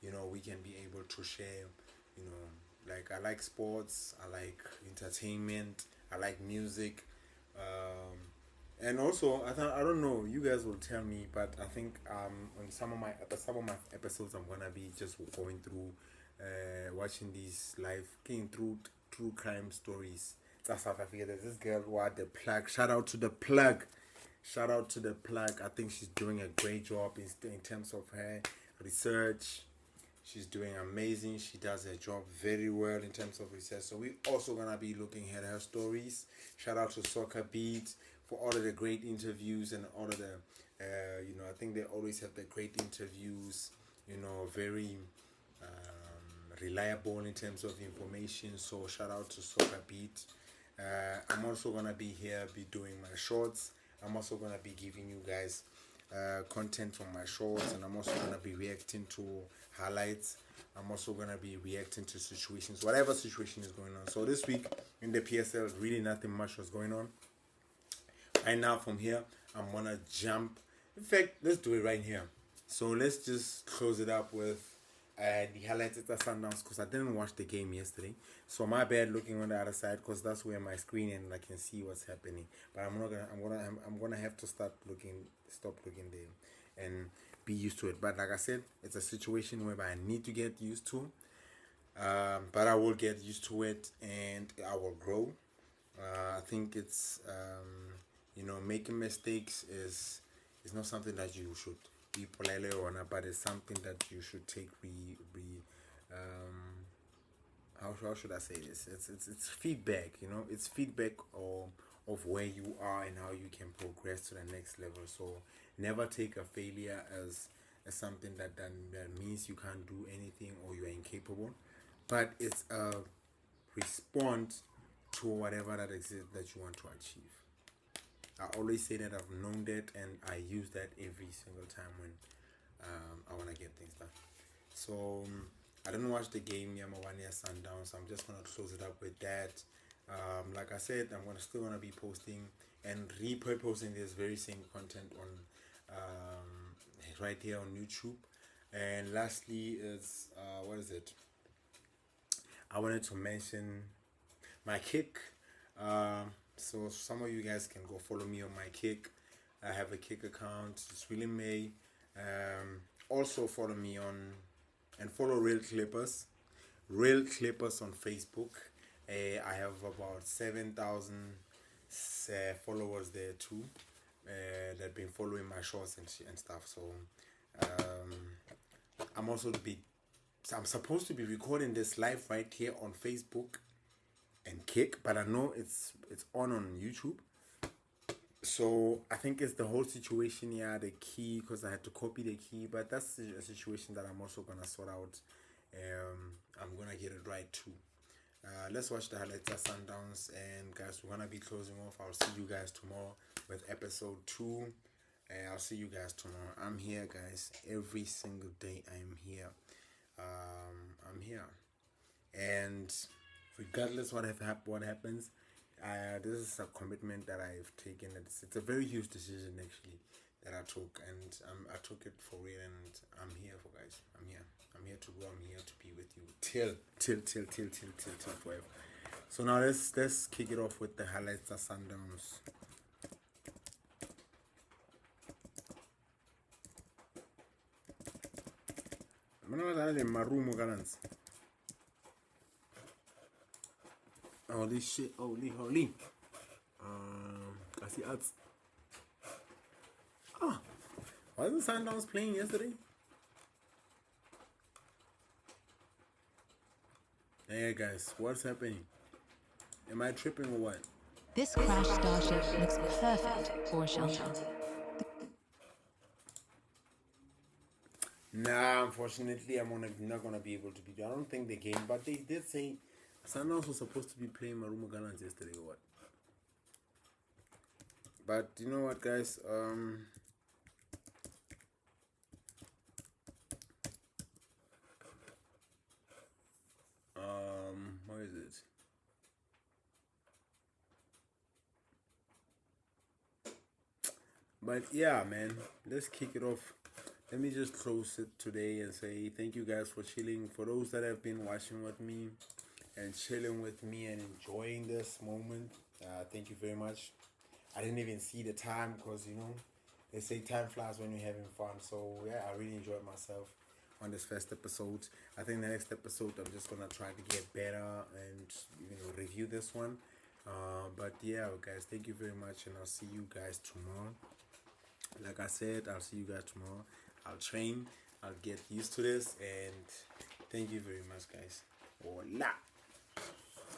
you know, we can be able to share. You know, like I like sports, I like entertainment, I like music, and also I don't know, you guys will tell me, but I think on some of my episodes I'm gonna be just going through watching these getting through true crime stories. That's South Africa. There's this girl who had the plug. Shout out to the plug. I think she's doing a great job in terms of her research. She's doing amazing. She does her job very well in terms of research. So we're also gonna be looking at her stories. Shout out to Soccer Beat for all of the great interviews and all of the you know, I think they always have the great interviews, you know, very reliable in terms of information. So shout out to Soccer Beat. I'm also gonna be doing my shorts. I'm also gonna be giving you guys content from my shorts, and I'm also gonna be reacting to highlights. I'm also gonna be reacting to situations, whatever situation is going on. So this week in the PSL, really nothing much was going on. Right now, from here, I'm gonna jump. In fact, let's do it right here. So let's just close it up with the highlights at the Sundowns, because I didn't watch the game yesterday. So my bad looking on the other side, because that's where my screen and I can see what's happening. But I'm gonna have to stop looking there and be used to it. But like I said, it's a situation where I need to get used to. But I will get used to it and I will grow. I think it's you know, making mistakes is not something that you should be polite on, but it's something that you should take how should I say this? It's feedback, you know. It's feedback of where you are and how you can progress to the next level. So never take a failure as something that means you can't do anything or you are incapable, but it's a response to whatever that exists that you want to achieve. I always say that I've known that, and I use that every single time when I want to get things done. So I didn't watch the game Yamawania Sundowns, so I'm just gonna close it up with that. Like I said, I'm still gonna be posting and repurposing this very same content on right here on YouTube. And lastly is what is it? I wanted to mention my Kick. So some of you guys can go follow me on my Kick. I have a Kick account. It's Willie May. Also follow me on and follow Real Clippers on Facebook. I have about 7,000 followers there too, that have been following my shorts and stuff. So I'm supposed to be recording this live right here on Facebook and Kick, but I know it's on YouTube. So I think it's the whole situation here, the key, because I had to copy the key, but that's a situation that I'm also gonna sort out. I'm gonna get it right too. Let's watch the highlights of Sundowns, and guys, we're gonna be closing off. I'll see you guys tomorrow with episode 2, and I'll see you guys tomorrow. I'm here, guys, every single day. I'm here. I'm here, and regardless what happens, this is a commitment that I've taken. It's a very huge decision actually that I took, and I took it for real, and I'm here for guys. I'm here to grow. I'm here to be with you till forever. So now let's kick it off with the highlights of Sundowns. Holy shit, holy. I see ads. Wasn't Sundowns playing yesterday? Hey guys, what's happening? Am I tripping or what? This crashed starship looks perfect for a shelter. Nah, unfortunately, I'm not gonna be able to be there. I don't think the game, but they did say Sundowns was supposed to be playing Marumo Gallants yesterday or what? But you know what, guys? Where is it? But yeah, man, let's kick it off. Let me just close it today and say thank you guys for chilling. For those that have been watching with me and chilling with me and enjoying this moment, thank you very much. I didn't even see the time because, you know, they say time flies when you're having fun. So yeah, I really enjoyed myself on this first episode. I think the next episode I'm just gonna try to get better and, you know, review this one. But yeah, guys, thank you very much, and I'll see you guys tomorrow. Like I said, I'll see you guys tomorrow. I'll train, I'll get used to this, and thank you very much, guys. Hola.